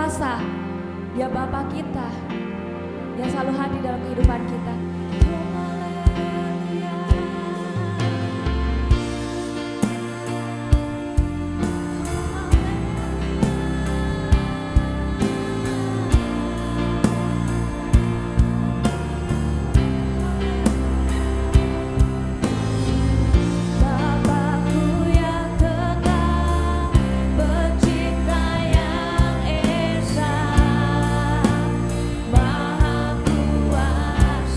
kuasa, ya Bapa kita yang selalu hadir dalam kehidupan kita. Maha kuasa.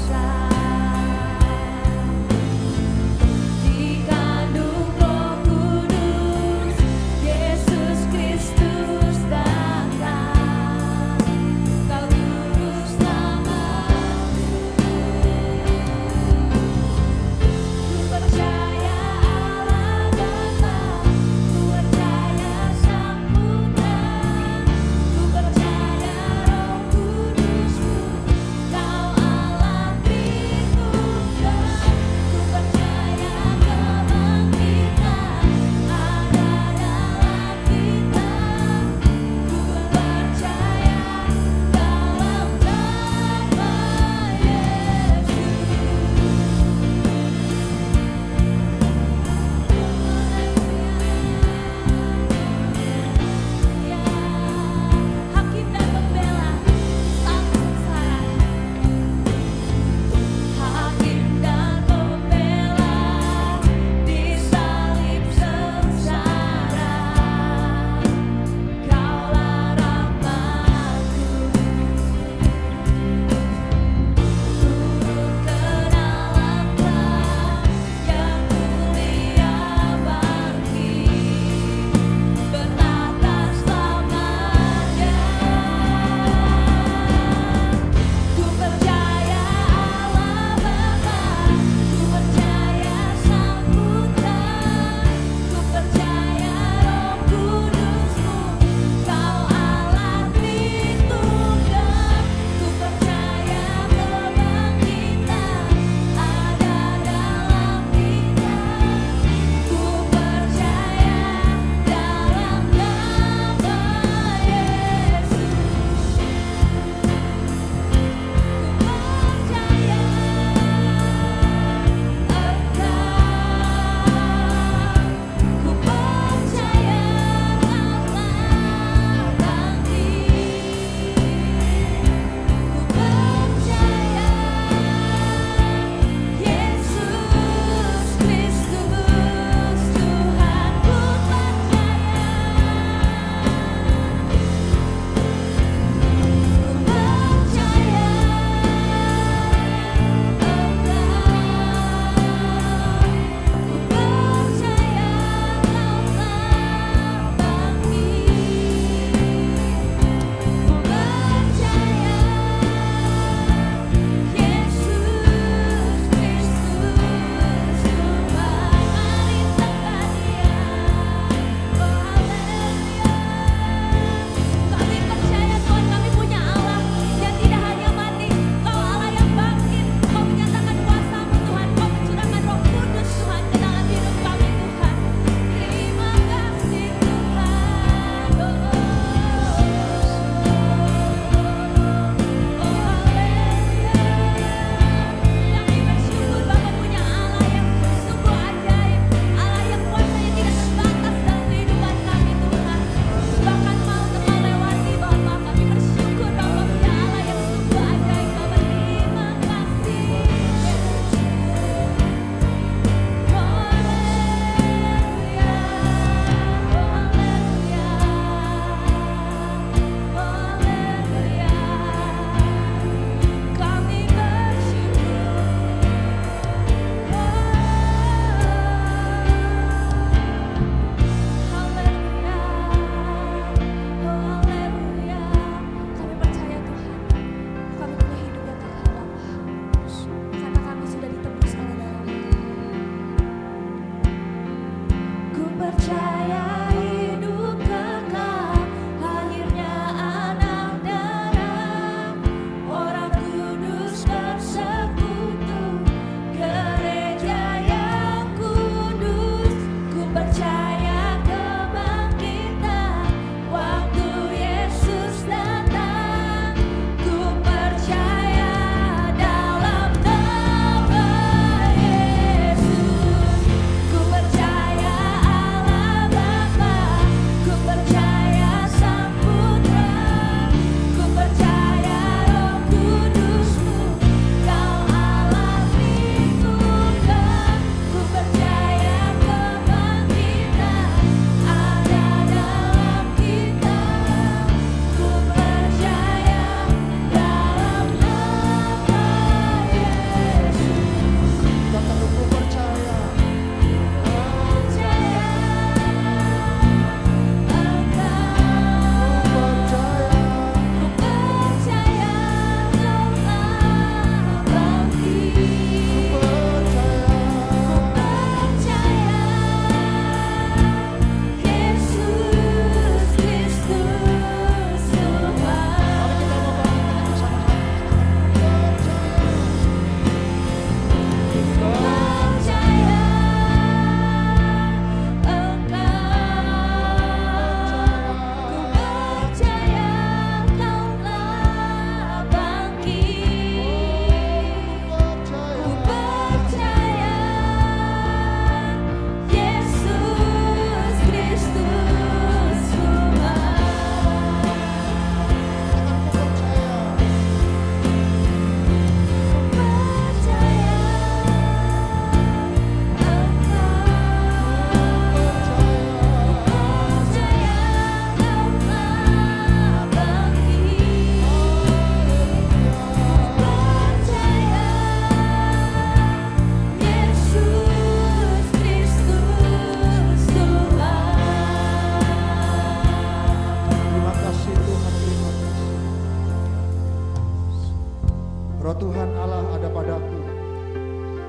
ada padaku.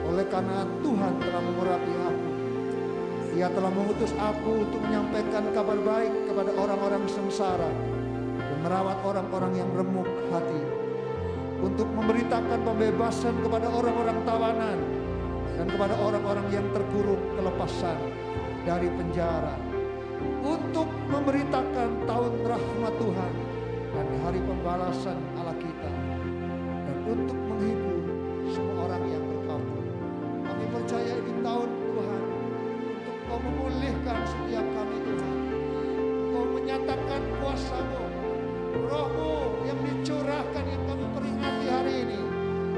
Oleh karena Tuhan telah mengurapi aku, Dia telah mengutus aku untuk menyampaikan kabar baik kepada orang-orang sengsara dan merawat orang-orang yang remuk hati, untuk memberitakan pembebasan kepada orang-orang tawanan dan kepada orang-orang yang terkurung kelepasan dari penjara, untuk memberitakan tahun rahmat Tuhan dan hari pembalasan Allah kita, dan untuk menghibur semua orang yang berkabung. Kami percaya ini tahun Tuhan untuk Kau memulihkan setiap kami Tuhan. Kau menyatakan kuasa-Mu, Roh-Mu yang dicurahkan yang kami peringati hari ini.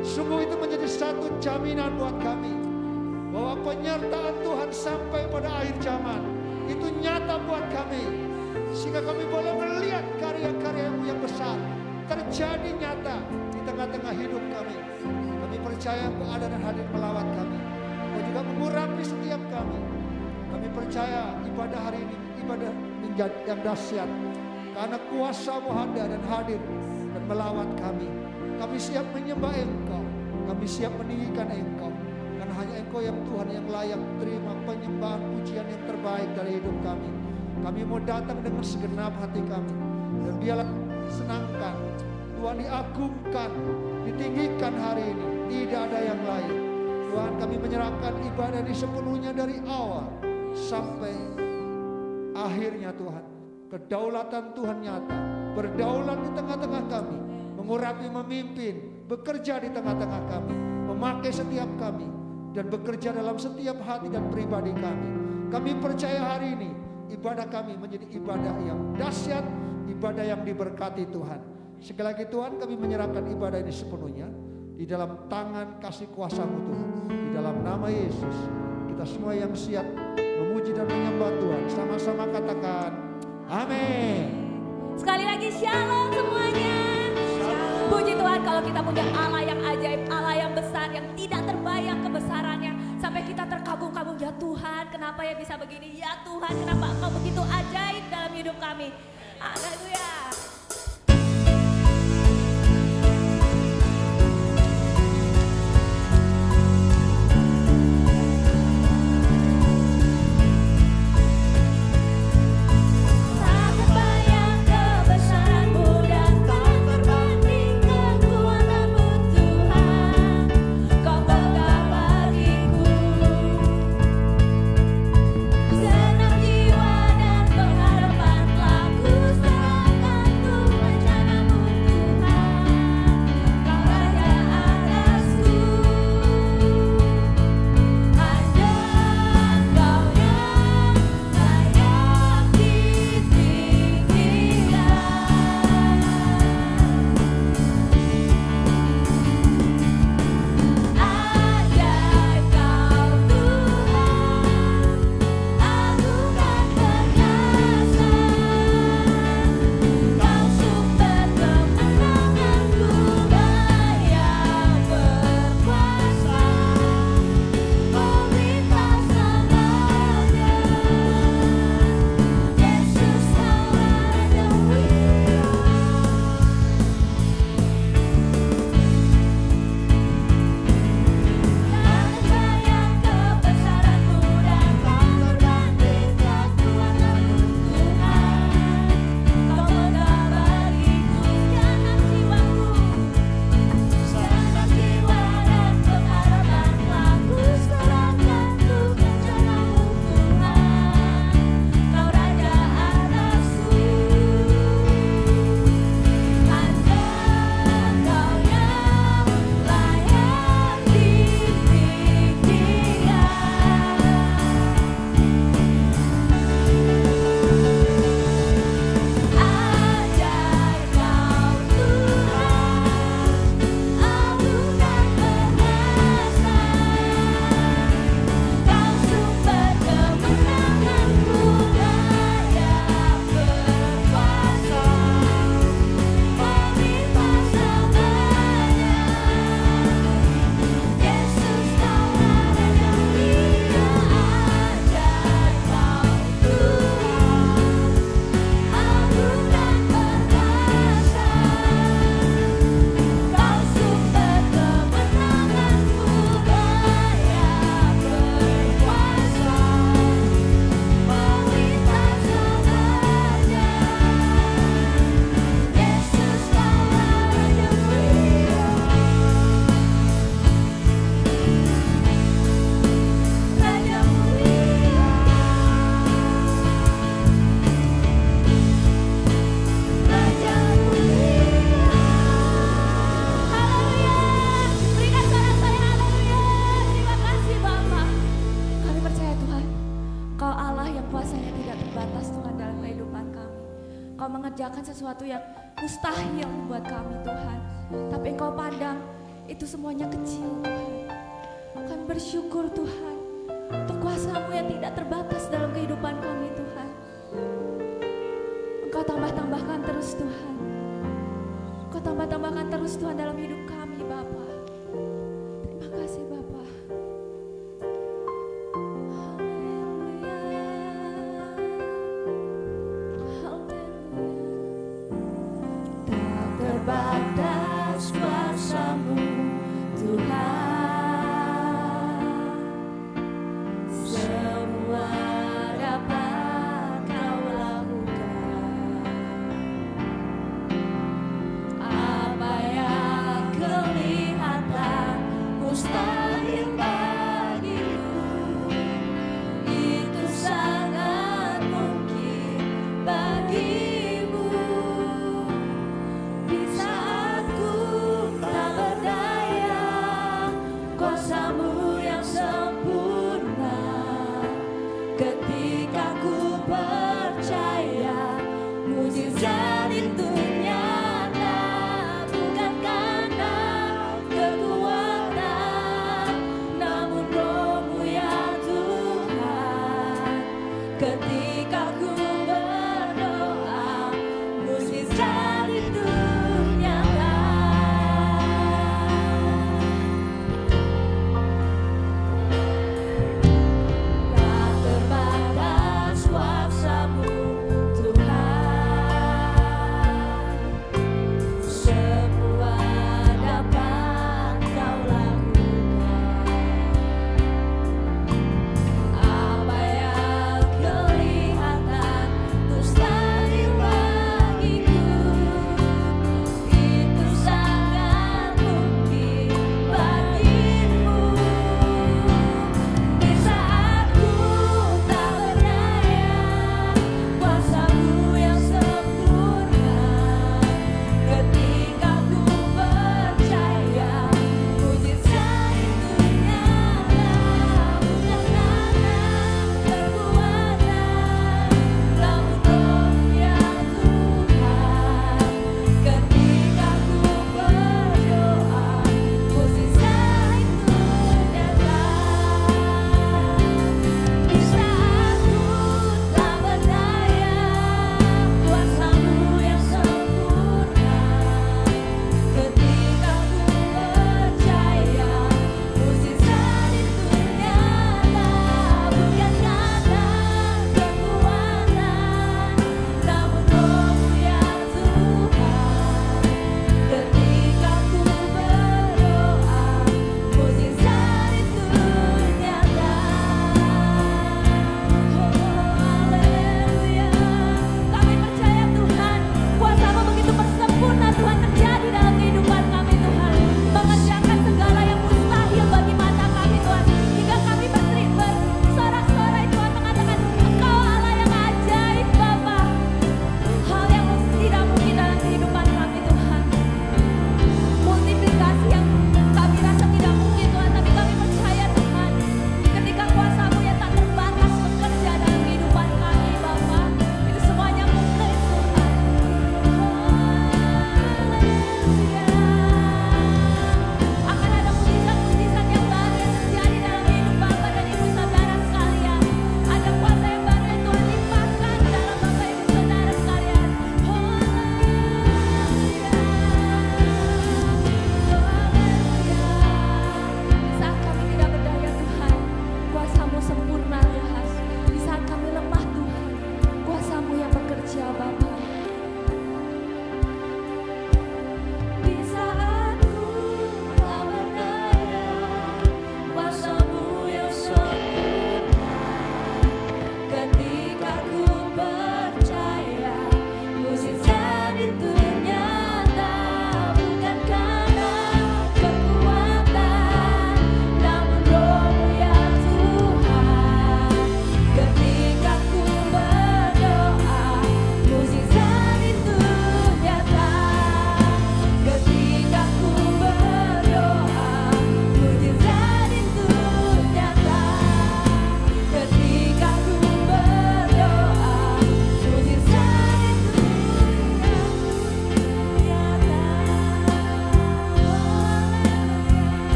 Sungguh itu menjadi satu jaminan buat kami bahwa penyertaan Tuhan sampai pada akhir zaman itu nyata buat kami, sehingga kami boleh melihat karya-karya-Mu yang besar terjadi nyata di tengah-tengah hidup kami. Kami percaya Engkau ada dan hadir melawat kami. Engkau juga mengurapi setiap kami. Kami percaya ibadah hari ini ibadah yang dahsyat, karena kuasa-Mu ada dan hadir dan melawat kami. Kami siap menyembah Engkau, kami siap meninggikan Engkau, karena hanya Engkau yang Tuhan yang layak terima penyembahan pujian yang terbaik dari hidup kami. Kami mau datang dengan segenap hati kami, dan biarlah disenangkan, Tuhan diagungkan, ditinggikan hari ini. Tidak ada yang lain. Tuhan, kami menyerahkan ibadah ini sepenuhnya dari awal sampai akhirnya Tuhan. Kedaulatan Tuhan nyata, berdaulat di tengah-tengah kami, mengurapi, memimpin, bekerja di tengah-tengah kami, memakai setiap kami, dan bekerja dalam setiap hati dan pribadi kami. Kami percaya hari ini ibadah kami menjadi ibadah yang dahsyat, ibadah yang diberkati Tuhan. Sekali lagi Tuhan, kami menyerahkan ibadah ini sepenuhnya di dalam tangan kasih kuasa-Mu Tuhan. Di dalam nama Yesus, kita semua yang siap memuji dan menyembah Tuhan, sama-sama katakan amin. Sekali lagi shalom semuanya. Puji Tuhan kalau kita punya Allah yang ajaib, Allah yang besar, yang tidak terbayang kebesarannya. Sampai kita terkagum-kagum, ya Tuhan kenapa ya bisa begini, ya Tuhan kenapa Engkau begitu ajaib dalam hidup kami. Haleluya. Senang jiwa dan pengharapan telah ku serahkan. mengerjakan sesuatu yang mustahil buat kami Tuhan. Tapi Engkau pandang itu semuanya kecil Tuhan. Kami bersyukur Tuhan untuk kuasa-Mu yang tidak terbatas dalam kehidupan kami Tuhan. Engkau tambah-tambahkan terus Tuhan. Engkau tambah-tambahkan terus Tuhan dalam hidup kami Bapa. Terima kasih Bapa. Tak terbatas kuasa-Mu Tuhan, semua dapat Kau lakukan. Apa yang Kau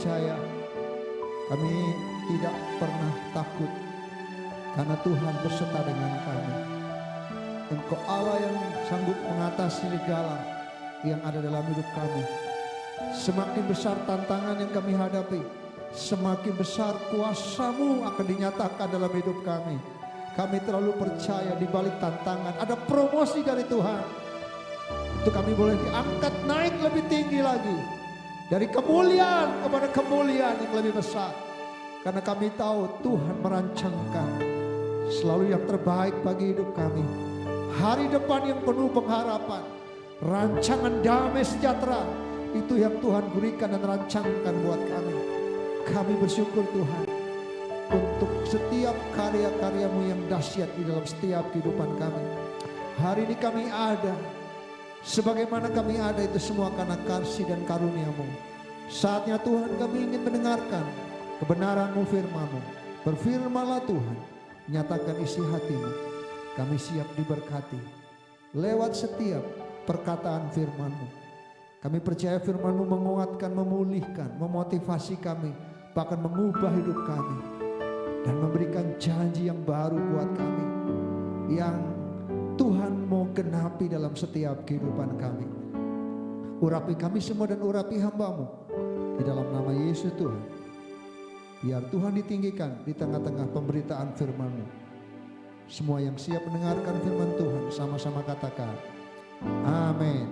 percaya kami tidak pernah takut karena Tuhan beserta dengan kami. Engkau Allah yang sanggup mengatasi segala yang ada dalam hidup kami. Semakin besar tantangan yang kami hadapi, semakin besar kuasa-Mu akan dinyatakan dalam hidup kami. Kami terlalu percaya di balik tantangan ada promosi dari Tuhan. Untuk kami boleh diangkat naik lebih tinggi lagi. Dari kemuliaan kepada kemuliaan yang lebih besar. Karena kami tahu Tuhan merancangkan selalu yang terbaik bagi hidup kami. Hari depan yang penuh pengharapan. Rancangan damai sejahtera. Itu yang Tuhan berikan dan rancangkan buat kami. Kami bersyukur Tuhan. Untuk setiap karya-karya-Mu yang dahsyat di dalam setiap kehidupan kami. Hari ini kami ada. Sebagaimana kami ada itu semua karena kasih dan karunia-Mu. Saatnya Tuhan kami ingin mendengarkan kebenaran-Mu, firman-Mu. Berfirmanlah Tuhan, nyatakan isi hati-Mu. Kami siap diberkati lewat setiap perkataan firman-Mu. Kami percaya firman-Mu menguatkan, memulihkan, memotivasi kami, bahkan mengubah hidup kami. Dan memberikan janji yang baru buat kami. Yang Tuhan mau genapi dalam setiap kehidupan kami. Urapi kami semua dan urapi hamba-Mu. Di dalam nama Yesus Tuhan. Biar Tuhan ditinggikan di tengah-tengah pemberitaan firman-Mu. Semua yang siap mendengarkan firman Tuhan sama-sama katakan. Amin.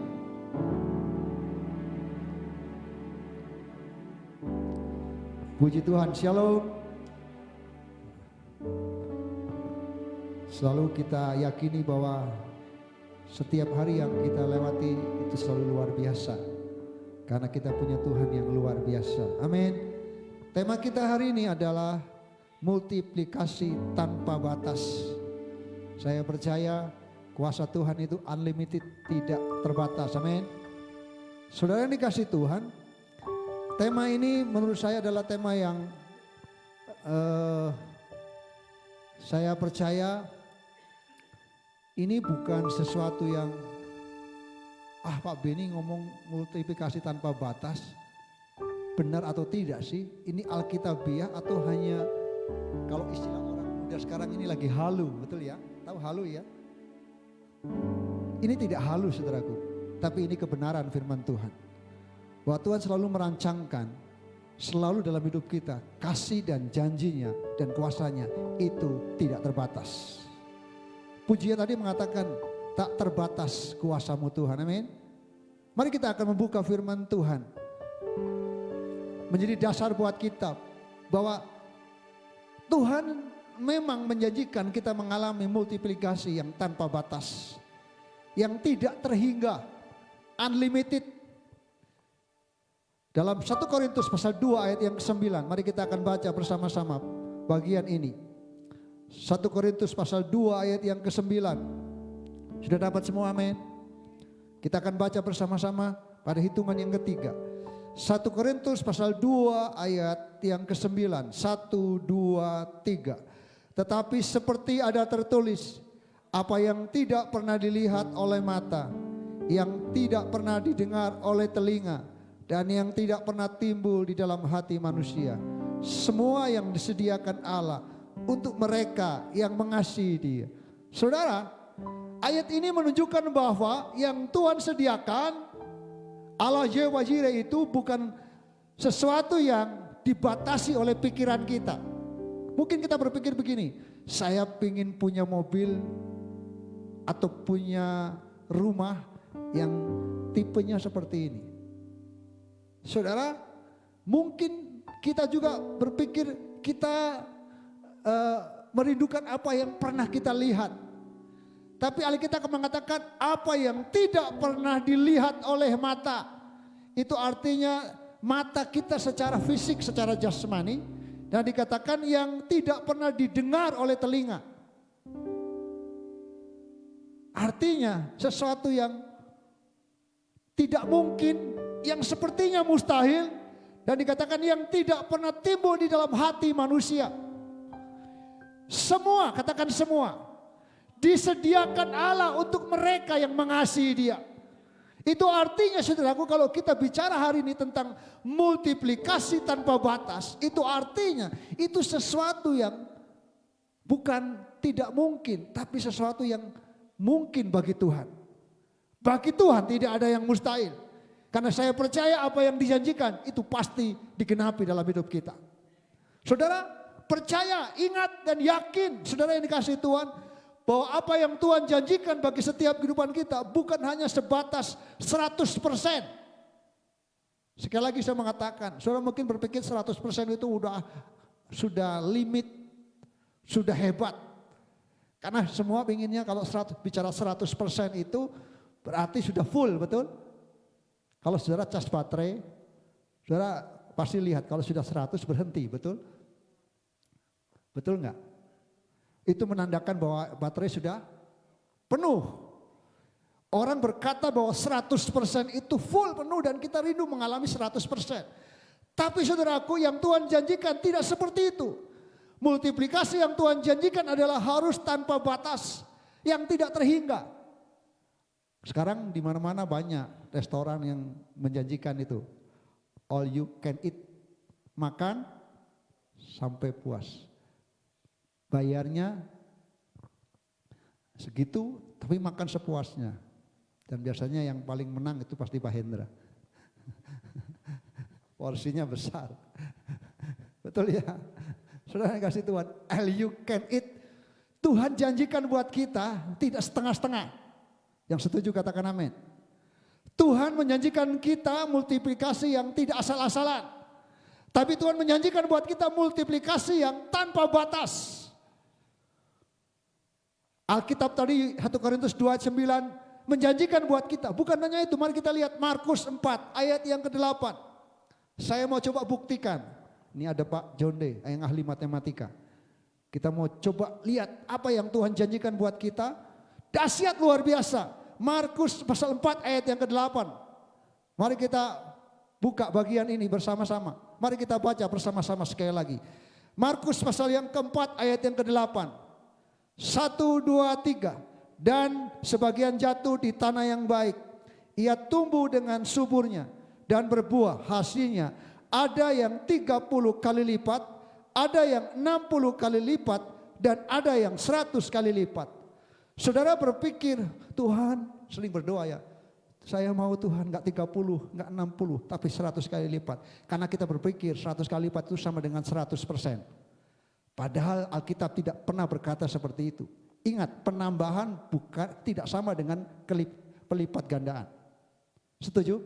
Puji Tuhan, shalom. Selalu kita yakini bahwa setiap hari yang kita lewati itu selalu luar biasa. Karena kita punya Tuhan yang luar biasa. Amin. Tema kita hari ini adalah multiplikasi tanpa batas. Saya percaya kuasa Tuhan itu unlimited, tidak terbatas. Amin. Saudara yang dikasih Tuhan, tema ini menurut saya adalah tema yang saya percaya ini bukan sesuatu yang Pak Benny ngomong multiplikasi tanpa batas. Benar atau tidak sih? Ini alkitabiah atau hanya kalau istilah orang muda sekarang ini lagi halu, betul ya? Tahu halu ya? Ini tidak halu saudaraku, tapi ini kebenaran firman Tuhan. Bahwa Tuhan selalu merancangkan, selalu dalam hidup kita, kasih dan janjinya dan kuasanya itu tidak terbatas. Pujian tadi mengatakan tak terbatas kuasa-Mu Tuhan, amin. Mari kita akan membuka firman Tuhan. Menjadi dasar buat kita bahwa Tuhan memang menjanjikan kita mengalami multiplikasi yang tanpa batas. Yang tidak terhingga, unlimited. Dalam 1 Korintus pasal 2 ayat yang ke-9, mari kita akan baca bersama-sama bagian ini. 1 Korintus pasal 2 ayat yang ke-9. Sudah dapat semua, amin. Kita akan baca bersama-sama pada hitungan yang ketiga. 1 Korintus pasal 2 ayat yang ke-9. 1, 2, 3. Tetapi seperti ada tertulis, apa yang tidak pernah dilihat oleh mata, yang tidak pernah didengar oleh telinga, dan yang tidak pernah timbul di dalam hati manusia. Semua yang disediakan Allah untuk mereka yang mengasihi Dia. Saudara, ayat ini menunjukkan bahwa yang Tuhan sediakan Allah Yehovah Jireh itu bukan sesuatu yang dibatasi oleh pikiran kita. Mungkin kita berpikir begini, saya ingin punya mobil atau punya rumah yang tipenya seperti ini. Saudara, mungkin kita juga berpikir kita merindukan apa yang pernah kita lihat. Tapi Alkitab mengatakan apa yang tidak pernah dilihat oleh mata. Itu artinya mata kita secara fisik, secara jasmani. Dan dikatakan yang tidak pernah didengar oleh telinga. Artinya sesuatu yang tidak mungkin, yang sepertinya mustahil. Dan dikatakan yang tidak pernah timbul di dalam hati manusia. Semua, katakan semua, disediakan Allah untuk mereka yang mengasihi Dia. Itu artinya saudaraku, kalau kita bicara hari ini tentang multiplikasi tanpa batas, itu artinya itu sesuatu yang bukan tidak mungkin, tapi sesuatu yang mungkin bagi Tuhan. Bagi Tuhan tidak ada yang mustahil. Karena saya percaya apa yang dijanjikan itu pasti digenapi dalam hidup kita. Saudara percaya, ingat dan yakin, saudara yang dikasihi Tuhan, bahwa apa yang Tuhan janjikan bagi setiap kehidupan kita bukan hanya sebatas 100%. Sekali lagi saya mengatakan, saudara mungkin berpikir 100% itu sudah limit, sudah hebat. Karena semua inginnya kalau bicara 100% itu berarti sudah full, betul? Kalau saudara cas baterai, saudara pasti lihat kalau sudah 100 berhenti, betul? Betul enggak? Itu menandakan bahwa baterai sudah penuh. Orang berkata bahwa 100% itu full penuh dan kita rindu mengalami 100%. Tapi saudaraku, yang Tuhan janjikan tidak seperti itu. Multiplikasi yang Tuhan janjikan adalah harus tanpa batas, yang tidak terhingga. Sekarang di mana-mana banyak restoran yang menjanjikan itu. All you can eat. Makan sampai puas. Bayarnya segitu, tapi makan sepuasnya. Dan biasanya yang paling menang itu pasti Pak Hendra. Porsinya besar. Betul ya? Saudara yang kasih Tuhan, all you can eat. Tuhan janjikan buat kita tidak setengah-setengah. Yang setuju katakan amin. Tuhan menjanjikan kita multiplikasi yang tidak asal-asalan. Tapi Tuhan menjanjikan buat kita multiplikasi yang tanpa batas. Alkitab tadi 1 Korintus 2:9 menjanjikan buat kita. Bukan hanya itu, mari kita lihat Markus 4 ayat yang ke-8. Saya mau coba buktikan. Ini ada Pak Jonde yang ahli matematika. Kita mau coba lihat apa yang Tuhan janjikan buat kita. Dahsyat luar biasa. Markus pasal 4 ayat yang ke-8. Mari kita buka bagian ini bersama-sama. Mari kita baca bersama-sama sekali lagi. Markus pasal yang keempat ayat yang ke-8. 1, 2, 3. Dan sebagian jatuh di tanah yang baik. Ia tumbuh dengan suburnya dan berbuah, hasilnya ada yang 30 kali lipat, ada yang 60 kali lipat, dan ada yang 100 kali lipat. Saudara berpikir, Tuhan sering berdoa ya, saya mau Tuhan enggak 30, enggak 60, tapi 100 kali lipat. Karena kita berpikir 100 kali lipat itu sama dengan 100%. Padahal Alkitab tidak pernah berkata seperti itu. Ingat, penambahan tidak sama dengan pelipat gandaan. Setuju?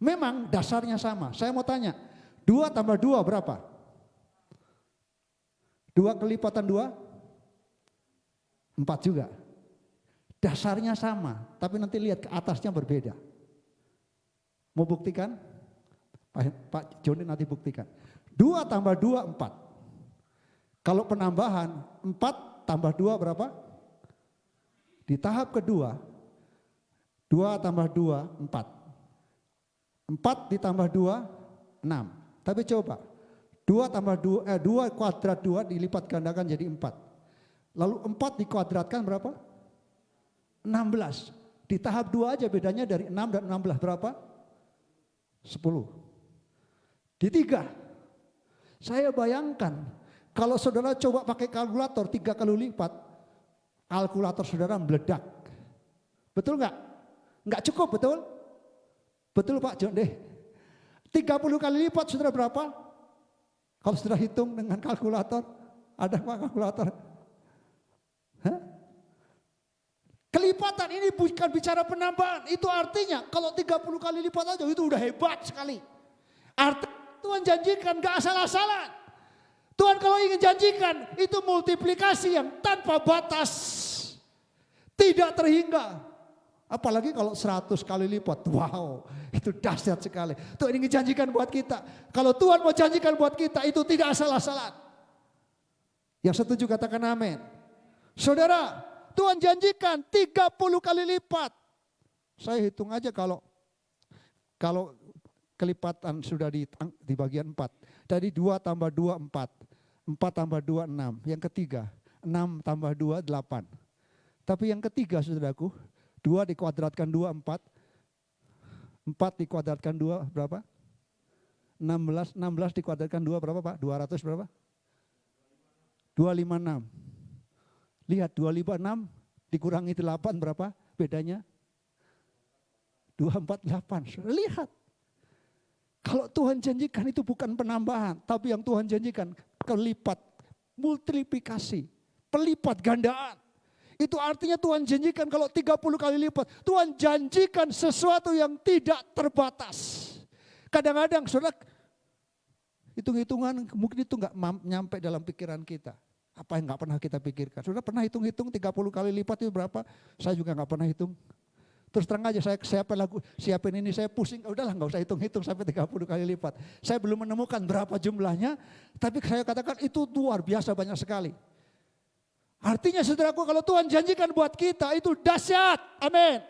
Memang dasarnya sama. Saya mau tanya, 2 tambah 2 berapa? 2 kelipatan 2? 4 juga. Dasarnya sama, tapi nanti lihat ke atasnya berbeda. Mau buktikan? Pak Joni nanti buktikan. 2 tambah 2, 4. Kalau penambahan 4 tambah 2 berapa? Di tahap kedua 2 tambah 2 4. 4 ditambah 2 6. Tapi coba 2 tambah 2 kuadrat 2 dilipat gandakan jadi 4. Lalu 4 dikuadratkan berapa? 16. Di tahap 2 aja bedanya dari 6 dan 16 berapa? 10. Di 3. Saya bayangkan kalau saudara coba pakai kalkulator 3 kali lipat, kalkulator saudara meledak. Betul enggak? Enggak cukup, betul? Betul Pak John deh. 30 kali lipat saudara berapa? Kalau saudara hitung dengan kalkulator, ada Pak kalkulator? Hah? Kelipatan ini bukan bicara penambahan. Itu artinya kalau 30 kali lipat aja itu udah hebat sekali. Artinya Tuhan janjikan enggak asal-asalan. Tuhan kalau ingin janjikan itu multiplikasi yang tanpa batas. Tidak terhingga. Apalagi kalau 100 kali lipat. Wow, itu dahsyat sekali. Tuhan ingin janjikan buat kita. Kalau Tuhan mau janjikan buat kita itu tidak asal-asalan. Yang setuju katakan amin. Saudara, Tuhan janjikan 30 kali lipat. Saya hitung aja kalau kelipatan sudah di bagian 4. Dari 2 tambah 2 4. 4 tambah 2 6. Yang ketiga 6 tambah 2 8. Tapi yang ketiga saudaraku, 2 dikuadratkan 2 4. 4 dikuadratkan 2 berapa? 16 dikuadratkan 2 berapa Pak? 200 berapa? 256. Lihat 256 dikurangi 8 berapa bedanya? 248. Lihat. Kalau Tuhan janjikan itu bukan penambahan, tapi yang Tuhan janjikan kelipat, multiplikasi, pelipat gandaan. Itu artinya Tuhan janjikan kalau 30 kali lipat. Tuhan janjikan sesuatu yang tidak terbatas. Kadang-kadang saudara, hitung-hitungan mungkin itu nggak nyampe dalam pikiran kita. Apa yang nggak pernah kita pikirkan. Saudara pernah hitung-hitung 30 kali lipat itu berapa? Saya juga nggak pernah hitung. Terus terang aja saya siapin ini, saya pusing, udahlah nggak usah hitung-hitung sampai 30 kali lipat. Saya belum menemukan berapa jumlahnya, tapi saya katakan itu luar biasa banyak sekali. Artinya saudaraku, kalau Tuhan janjikan buat kita itu dahsyat, amin.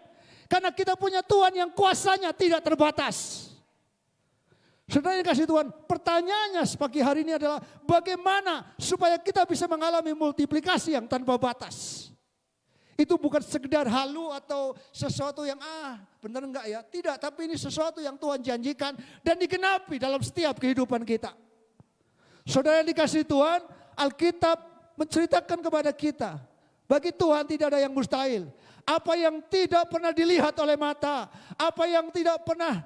Karena kita punya Tuhan yang kuasanya tidak terbatas. Saudara yang kasih Tuhan, pertanyaannya pagi hari ini adalah bagaimana supaya kita bisa mengalami multiplikasi yang tanpa batas. Itu bukan sekedar halu atau sesuatu yang benar enggak ya. Tidak, tapi ini sesuatu yang Tuhan janjikan dan digenapi dalam setiap kehidupan kita. Saudara yang dikasih Tuhan, Alkitab menceritakan kepada kita, bagi Tuhan tidak ada yang mustahil. Apa yang tidak pernah dilihat oleh mata, apa yang tidak pernah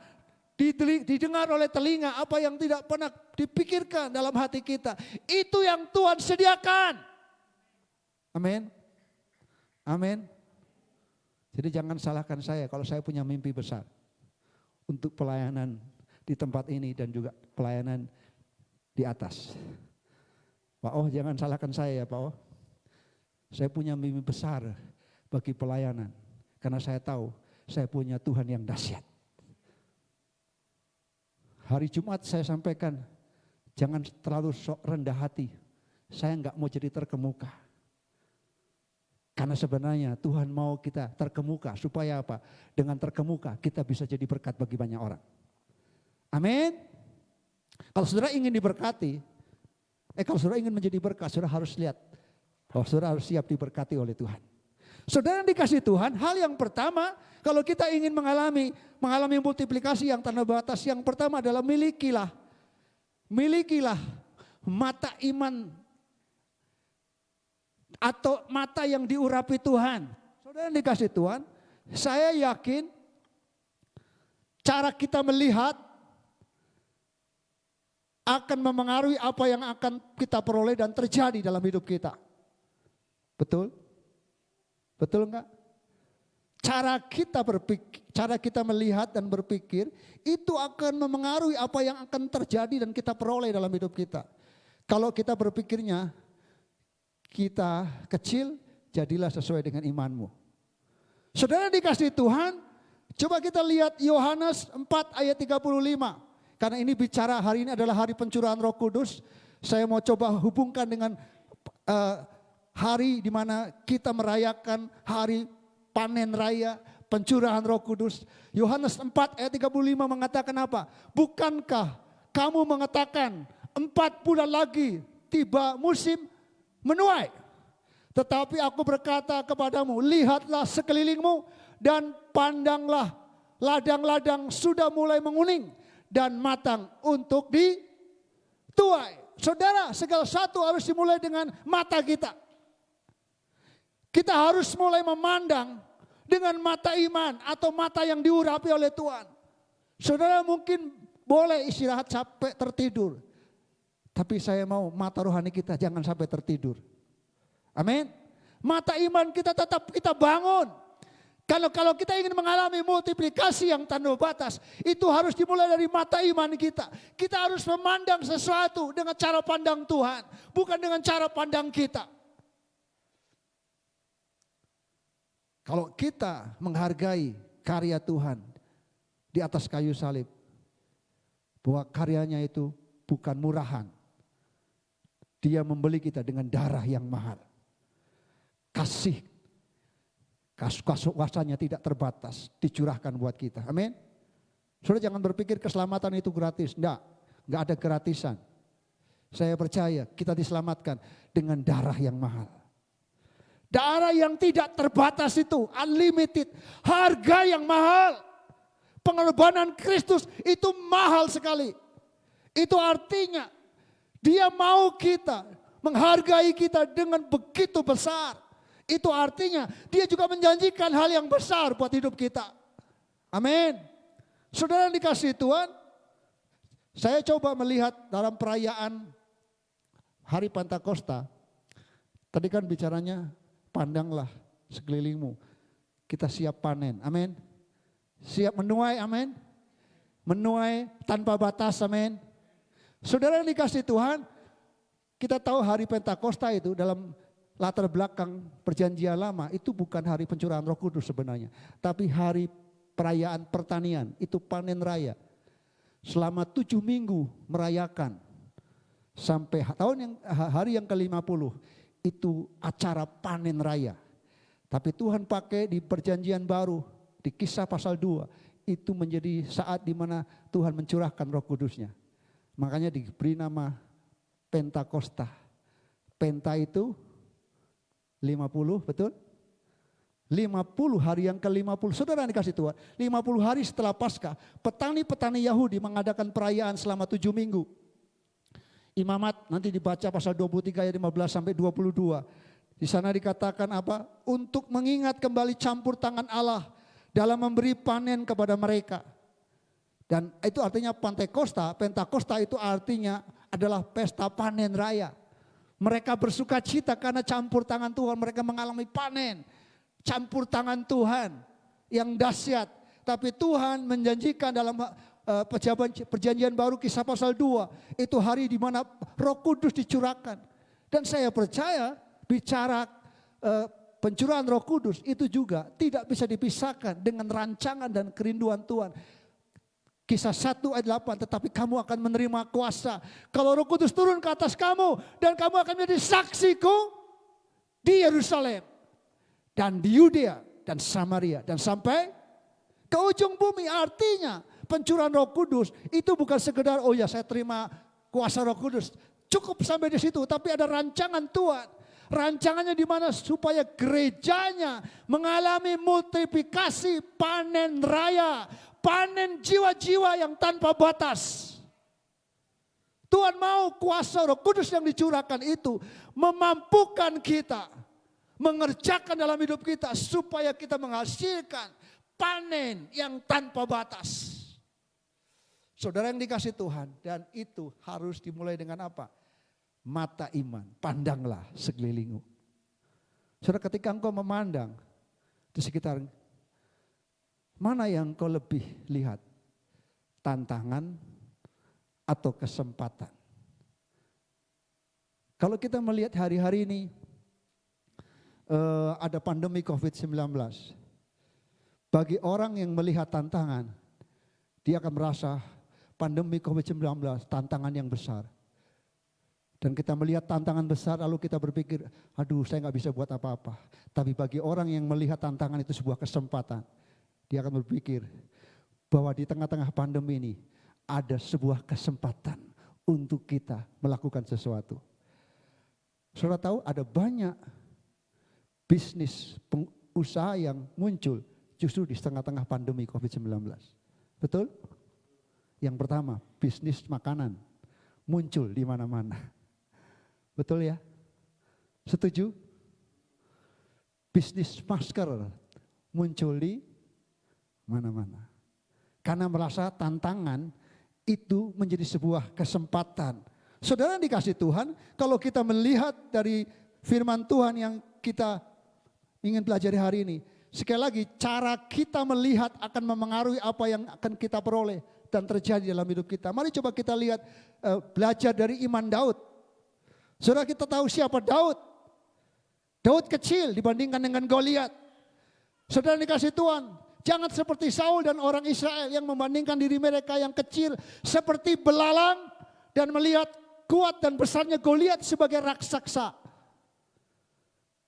didengar oleh telinga, apa yang tidak pernah dipikirkan dalam hati kita, itu yang Tuhan sediakan. Amin. Amin. Jadi jangan salahkan saya kalau saya punya mimpi besar untuk pelayanan di tempat ini dan juga pelayanan di atas. Pak Oh, jangan salahkan saya ya Pak Oh. Saya punya mimpi besar bagi pelayanan karena saya tahu saya punya Tuhan yang dahsyat. Hari Jumat saya sampaikan, jangan terlalu rendah hati. Saya enggak mau jadi terkemuka. Karena sebenarnya Tuhan mau kita terkemuka. Supaya apa? Dengan terkemuka kita bisa jadi berkat bagi banyak orang. Amin. Kalau saudara ingin diberkati, kalau saudara ingin menjadi berkat, saudara harus lihat. Oh, saudara harus siap diberkati oleh Tuhan. Saudara yang dikasih Tuhan, hal yang pertama kalau kita ingin mengalami multiplikasi yang tanpa batas, yang pertama adalah milikilah mata iman atau mata yang diurapi Tuhan. Saudara yang dikasih Tuhan, saya yakin cara kita melihat akan memengaruhi apa yang akan kita peroleh dan terjadi dalam hidup kita. Betul? Betul enggak? Cara kita berpikir, cara kita melihat dan berpikir itu akan memengaruhi apa yang akan terjadi dan kita peroleh dalam hidup kita. Kalau kita berpikirnya kita kecil, jadilah sesuai dengan imanmu. Saudara dikasih Tuhan, coba kita lihat Yohanes 4 ayat 35. Karena ini bicara hari ini adalah hari pencurahan Roh Kudus. Saya mau coba hubungkan dengan hari di mana kita merayakan hari panen raya, pencurahan Roh Kudus. Yohanes 4 ayat 35 mengatakan apa? Bukankah kamu mengatakan 4 bulan lagi tiba musim menuai? Tetapi aku berkata kepadamu, lihatlah sekelilingmu dan pandanglah ladang-ladang sudah mulai menguning dan matang untuk dituai. Saudara, segala sesuatu harus dimulai dengan mata kita. Kita harus mulai memandang dengan mata iman atau mata yang diurapi oleh Tuhan. Saudara mungkin boleh istirahat sampai tertidur. Tapi saya mau mata rohani kita jangan sampai tertidur. Amin. Mata iman kita tetap kita bangun. Kalau kita ingin mengalami multiplikasi yang tanpa batas, itu harus dimulai dari mata iman kita. Kita harus memandang sesuatu dengan cara pandang Tuhan, bukan dengan cara pandang kita. Kalau kita menghargai karya Tuhan di atas kayu salib, bahwa karyanya itu bukan murahan. Dia membeli kita dengan darah yang mahal. Kasih, kuasanya tidak terbatas, dicurahkan buat kita. Amin. Saudara jangan berpikir keselamatan itu gratis. Enggak ada gratisan. Saya percaya kita diselamatkan dengan darah yang mahal. Darah yang tidak terbatas itu, unlimited, harga yang mahal. Pengorbanan Kristus itu mahal sekali. Itu artinya dia mau kita, menghargai kita dengan begitu besar. Itu artinya dia juga menjanjikan hal yang besar buat hidup kita. Amin. Saudara yang dikasihi Tuhan, saya coba melihat dalam perayaan Hari Pentakosta. Tadi kan bicaranya pandanglah sekelilingmu. Kita siap panen. Amin. Siap menuai, amin. Menuai tanpa batas, amin. Saudara yang dikasihi Tuhan, kita tahu hari Pentakosta itu dalam latar belakang perjanjian lama itu bukan hari pencurahan Roh Kudus sebenarnya. Tapi hari perayaan pertanian, itu panen raya. Selama 7 minggu merayakan. Sampai hari yang ke-50 itu acara panen raya. Tapi Tuhan pakai di perjanjian baru. Di Kisah pasal 2 itu menjadi saat di mana Tuhan mencurahkan Roh Kudusnya. Makanya diberi nama Pentakosta. Penta itu 50, betul? 50 hari yang ke-50. Saudara yang dikasih Tuhan, 50 hari setelah Paskah, petani-petani Yahudi mengadakan perayaan selama 7 minggu. Imamat nanti dibaca pasal 23 ayat 15 sampai 22. Di sana dikatakan apa? Untuk mengingat kembali campur tangan Allah dalam memberi panen kepada mereka. Dan itu artinya Pentakosta itu artinya adalah pesta panen raya. Mereka bersuka cita karena campur tangan Tuhan, mereka mengalami panen. Campur tangan Tuhan yang dahsyat. Tapi Tuhan menjanjikan dalam perjanjian baru Kisah pasal 2. Itu hari di mana Roh Kudus dicurahkan. Dan saya percaya bicara pencurahan Roh Kudus itu juga tidak bisa dipisahkan dengan rancangan dan kerinduan Tuhan. Kisah 1 ayat 8, tetapi kamu akan menerima kuasa kalau Roh Kudus turun ke atas kamu dan kamu akan menjadi saksiku di Yerusalem dan di Yudea dan Samaria dan sampai ke ujung bumi. Artinya pencurahan Roh Kudus itu bukan sekedar oh ya saya terima kuasa Roh Kudus, cukup sampai di situ, tapi ada rancangan Tuhan. Rancangannya di mana supaya gerejanya mengalami multiplikasi panen raya, panen jiwa-jiwa yang tanpa batas. Tuhan mau kuasa Roh Kudus yang dicurahkan itu memampukan kita mengerjakan dalam hidup kita supaya kita menghasilkan panen yang tanpa batas. Saudara yang dikasih Tuhan, dan itu harus dimulai dengan apa? Mata iman, pandanglah sekelilingmu. Saudara, ketika engkau memandang di sekitar, mana yang kau lebih lihat? Tantangan atau kesempatan? Kalau kita melihat hari-hari ini ada pandemi COVID-19. Bagi orang yang melihat tantangan, dia akan merasa pandemi COVID-19 tantangan yang besar. Dan kita melihat tantangan besar lalu kita berpikir, aduh saya nggak bisa buat apa-apa. Tapi bagi orang yang melihat tantangan itu sebuah kesempatan, dia akan berpikir bahwa di tengah-tengah pandemi ini ada sebuah kesempatan untuk kita melakukan sesuatu. Saudara tahu ada banyak bisnis usaha yang muncul justru di tengah-tengah pandemi COVID-19. Betul? Yang pertama, bisnis makanan muncul di mana-mana. Betul ya? Setuju? Bisnis masker muncul di mana-mana. Karena merasa tantangan itu menjadi sebuah kesempatan. Saudara dikasih Tuhan, kalau kita melihat dari firman Tuhan yang kita ingin pelajari hari ini. Sekali lagi, cara kita melihat akan memengaruhi apa yang akan kita peroleh dan terjadi dalam hidup kita. Mari coba kita lihat, belajar dari iman Daud. Saudara, kita tahu siapa Daud. Daud kecil dibandingkan dengan Goliat. Saudara dikasih Tuhan, jangan seperti Saul dan orang Israel yang membandingkan diri mereka yang kecil seperti belalang dan melihat kuat dan besarnya Goliat sebagai raksasa.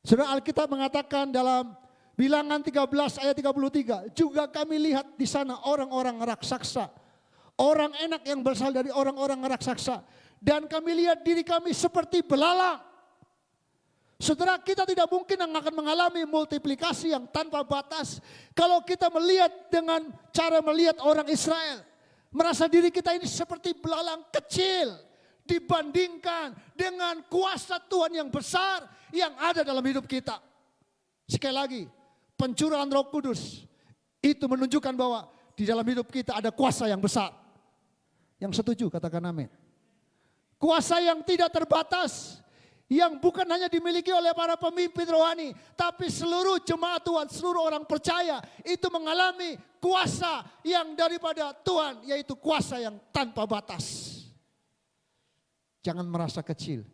Saudara, Alkitab mengatakan dalam Bilangan 13 ayat 33, juga kami lihat di sana orang-orang raksasa, orang enak yang berasal dari orang-orang raksasa. Dan kami lihat diri kami seperti belalang. Saudara, kita tidak mungkin akan mengalami multiplikasi yang tanpa batas kalau kita melihat dengan cara melihat orang Israel. Merasa diri kita ini seperti belalang kecil dibandingkan dengan kuasa Tuhan yang besar yang ada dalam hidup kita. Sekali lagi, pencurahan Roh Kudus itu menunjukkan bahwa di dalam hidup kita ada kuasa yang besar. Yang setuju katakan amin. Kuasa yang tidak terbatas, yang bukan hanya dimiliki oleh para pemimpin rohani, tapi seluruh jemaat Tuhan, seluruh orang percaya itu mengalami kuasa yang daripada Tuhan, yaitu kuasa yang tanpa batas. Jangan merasa kecil,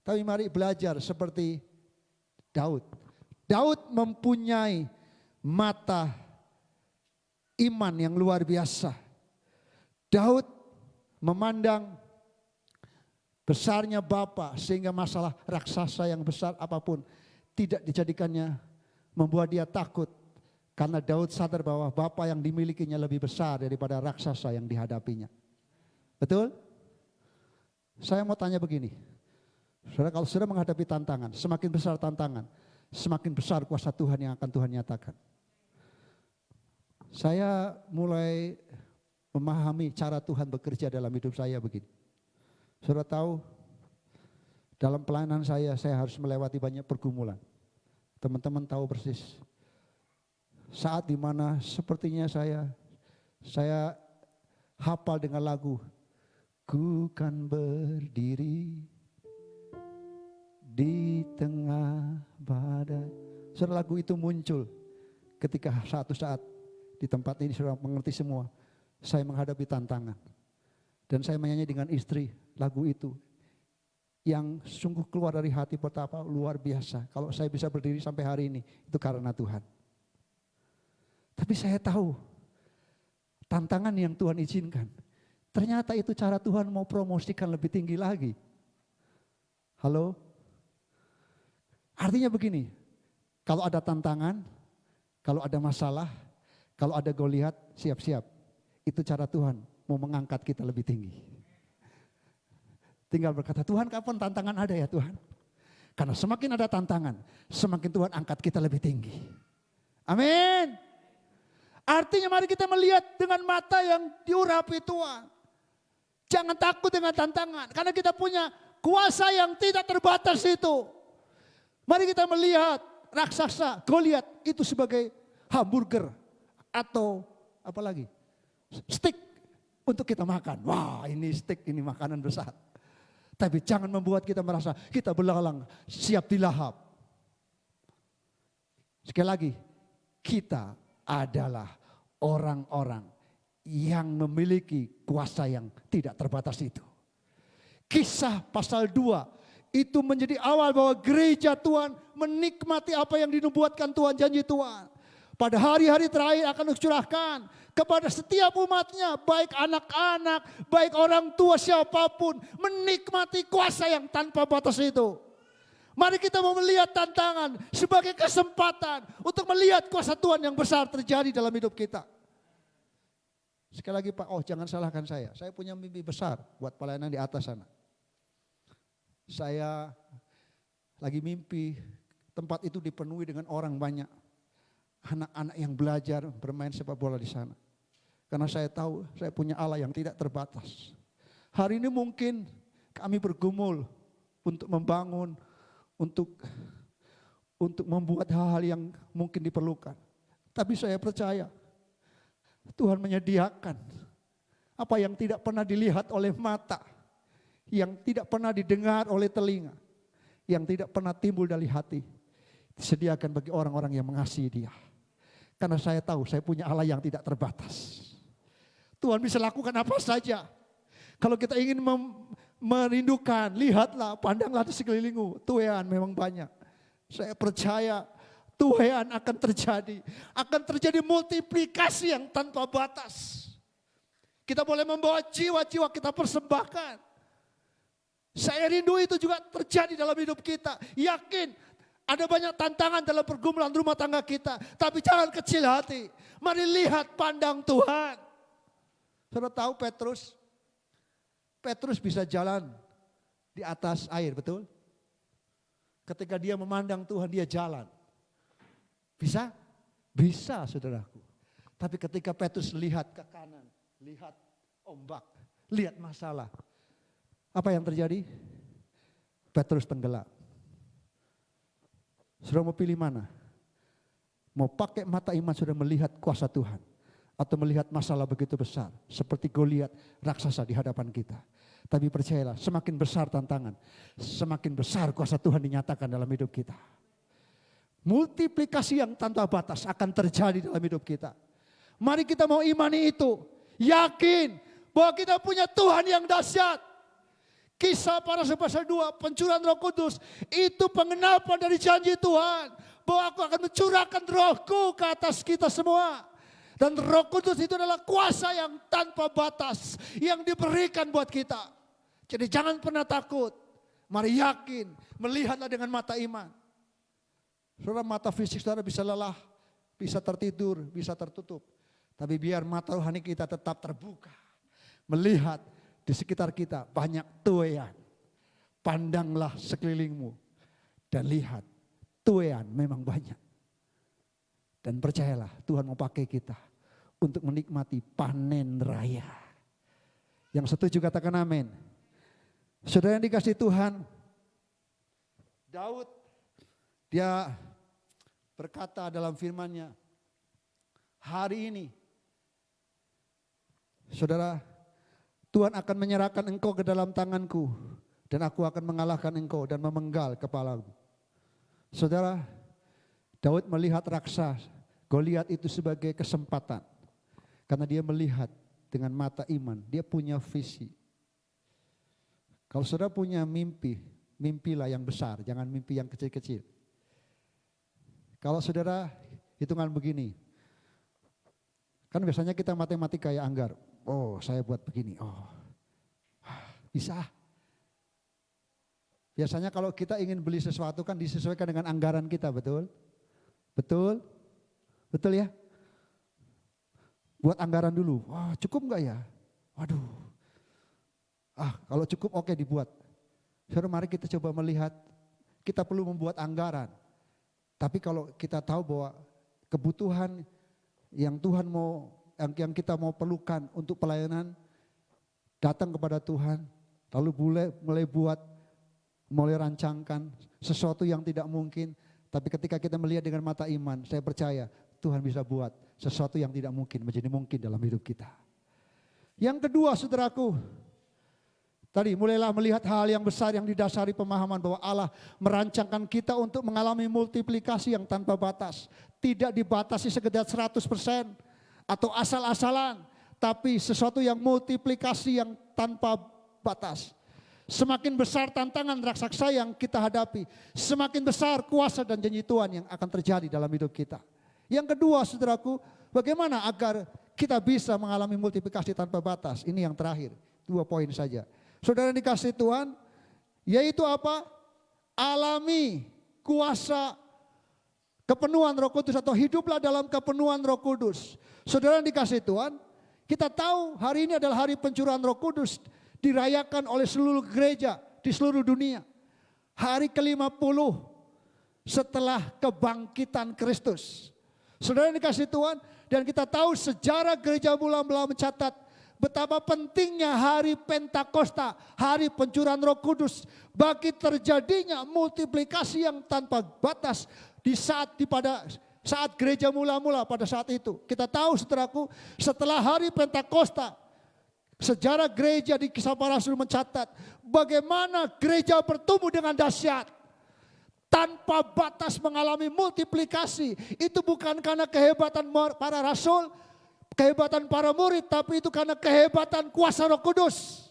tapi mari belajar seperti Daud. Daud mempunyai mata iman yang luar biasa. Daud memandang besarnya Bapa sehingga masalah raksasa yang besar apapun tidak dijadikannya membuat dia takut. Karena Daud sadar bahwa Bapa yang dimilikinya lebih besar daripada raksasa yang dihadapinya. Betul? Saya mau tanya begini. Saudara, kalau sudah menghadapi tantangan, semakin besar tantangan, semakin besar kuasa Tuhan yang akan Tuhan nyatakan. Saya mulai memahami cara Tuhan bekerja dalam hidup saya begini. Saudara tahu, dalam pelayanan saya harus melewati banyak pergumulan. Teman-teman tahu persis. Saat dimana sepertinya saya hafal dengan lagu, ku kan berdiri di tengah badai. Saudara, lagu itu muncul ketika satu saat di tempat ini saudara mengerti semua. Saya menghadapi tantangan. Dan saya menyanyi dengan istri lagu itu. Yang sungguh keluar dari hati betapa luar biasa. Kalau saya bisa berdiri sampai hari ini, itu karena Tuhan. Tapi saya tahu tantangan yang Tuhan izinkan. Ternyata itu cara Tuhan mau promosikan lebih tinggi lagi. Halo? Artinya begini, kalau ada tantangan, kalau ada masalah, kalau ada Goliat, siap-siap. Itu cara Tuhan mau mengangkat kita lebih tinggi. Tinggal berkata, Tuhan kapan tantangan ada ya Tuhan? Karena semakin ada tantangan, semakin Tuhan angkat kita lebih tinggi. Amin. Artinya mari kita melihat dengan mata yang diurapi Tuhan. Jangan takut dengan tantangan, karena kita punya kuasa yang tidak terbatas itu. Mari kita melihat raksasa Goliat itu sebagai hamburger atau apa lagi? Steak untuk kita makan. Wah, ini steak, ini makanan besar. Tapi jangan membuat kita merasa kita belalang siap dilahap. Sekali lagi, kita adalah orang-orang yang memiliki kuasa yang tidak terbatas itu. Kisah pasal 2 itu menjadi awal bahwa gereja Tuhan menikmati apa yang dinubuatkan Tuhan, janji Tuhan. Pada hari-hari terakhir akan dicurahkan kepada setiap umatnya, baik anak-anak, baik orang tua siapapun, menikmati kuasa yang tanpa batas itu. Mari kita mau melihat tantangan sebagai kesempatan untuk melihat kuasa Tuhan yang besar terjadi dalam hidup kita. Sekali lagi Pak, jangan salahkan saya punya mimpi besar buat pelayanan di atas sana. Saya lagi mimpi tempat itu dipenuhi dengan orang banyak. Anak-anak yang belajar bermain sepak bola di sana. Karena saya tahu saya punya Allah yang tidak terbatas. Hari ini mungkin kami bergumul untuk membangun, untuk membuat hal-hal yang mungkin diperlukan. Tapi saya percaya Tuhan menyediakan apa yang tidak pernah dilihat oleh mata, yang tidak pernah didengar oleh telinga, yang tidak pernah timbul dari hati. Disediakan bagi orang-orang yang mengasihi Dia. Karena saya tahu saya punya Allah yang tidak terbatas. Tuhan bisa lakukan apa saja. Kalau kita ingin merindukan, lihatlah, pandanglah di sekelilingmu. Tuhan memang banyak. Saya percaya Tuhan akan terjadi. Akan terjadi multiplikasi yang tanpa batas. Kita boleh membawa jiwa-jiwa kita persembahkan. Saya rindu itu juga terjadi dalam hidup kita. Yakin ada banyak tantangan dalam pergumulan rumah tangga kita. Tapi jangan kecil hati. Mari lihat, pandang Tuhan. Saudara tahu Petrus bisa jalan di atas air, betul? Ketika dia memandang Tuhan, dia jalan. Bisa? Bisa, saudaraku. Tapi ketika Petrus lihat ke kanan, lihat ombak, lihat masalah, apa yang terjadi? Petrus tenggelam. Saudara mau pilih mana? Mau pakai mata iman sudah melihat kuasa Tuhan, atau melihat masalah begitu besar seperti Goliat raksasa di hadapan kita. Tapi percayalah, semakin besar tantangan, semakin besar kuasa Tuhan dinyatakan dalam hidup kita. Multiplikasi yang tanpa batas akan terjadi dalam hidup kita. Mari kita mau imani itu, yakin bahwa kita punya Tuhan yang dahsyat. Kisah para Rasul pasal 2, pencurahan Roh Kudus, itu pengenapan dari janji Tuhan bahwa aku akan mencurahkan Rohku ke atas kita semua. Dan Roh Kudus itu adalah kuasa yang tanpa batas yang diberikan buat kita. Jadi jangan pernah takut. Mari yakin, melihatlah dengan mata iman. Saudara, mata fisik saudara bisa lelah, bisa tertidur, bisa tertutup. Tapi biar mata rohani kita tetap terbuka. Melihat di sekitar kita banyak tuaian. Pandanglah sekelilingmu dan lihat tuaian memang banyak. Dan percayalah Tuhan mau pakai kita untuk menikmati panen raya. Yang setuju katakan amin. Saudara yang dikasih Tuhan, Daud dia berkata dalam firman-Nya, hari ini saudara, Tuhan akan menyerahkan engkau ke dalam tanganku dan aku akan mengalahkan engkau dan memenggal kepalamu. Saudara, Daud melihat raksasa Goliat itu sebagai kesempatan. Karena dia melihat dengan mata iman, dia punya visi. Kalau saudara punya mimpi, mimpilah yang besar, jangan mimpi yang kecil-kecil. Kalau saudara hitungan begini, kan biasanya kita matematika ya anggar. Oh, saya buat begini. Oh, bisa. Biasanya kalau kita ingin beli sesuatu kan disesuaikan dengan anggaran kita, betul? Betul? Betul ya? Buat anggaran dulu. Wah, cukup enggak ya? Waduh. Kalau cukup oke dibuat. Saudara, mari kita coba melihat, kita perlu membuat anggaran. Tapi kalau kita tahu bahwa kebutuhan yang Tuhan mau, yang kita mau perlukan untuk pelayanan, datang kepada Tuhan, lalu mulai rancangkan sesuatu yang tidak mungkin. Tapi ketika kita melihat dengan mata iman, saya percaya Tuhan bisa buat sesuatu yang tidak mungkin menjadi mungkin dalam hidup kita. Yang kedua, saudaraku, tadi mulailah melihat hal yang besar yang didasari pemahaman bahwa Allah merancangkan kita untuk mengalami multiplikasi yang tanpa batas. Tidak dibatasi sekedar 100% atau asal-asalan, tapi sesuatu yang multiplikasi yang tanpa batas. Semakin besar tantangan raksasa yang kita hadapi, semakin besar kuasa dan janji Tuhan yang akan terjadi dalam hidup kita. Yang kedua, saudaraku, bagaimana agar kita bisa mengalami multiplikasi tanpa batas? Ini yang terakhir, 2 poin saja. Saudara dikasih Tuhan, yaitu apa? Alami kuasa kepenuhan Roh Kudus atau hiduplah dalam kepenuhan Roh Kudus. Saudara dikasih Tuhan, kita tahu hari ini adalah hari pencurahan Roh Kudus, dirayakan oleh seluruh gereja di seluruh dunia. Hari ke-50 setelah kebangkitan Kristus. Saudara dikasih Tuhan, dan kita tahu sejarah gereja mula-mula mencatat betapa pentingnya hari Pentakosta, hari pencurahan Roh Kudus bagi terjadinya multiplikasi yang tanpa batas pada saat gereja mula-mula pada saat itu. Kita tahu saudaraku, setelah hari Pentakosta, sejarah gereja di Kisah Para Rasul mencatat bagaimana gereja bertumbuh dengan dahsyat. Tanpa batas mengalami multiplikasi. Itu bukan karena kehebatan para rasul, kehebatan para murid, tapi itu karena kehebatan kuasa Roh Kudus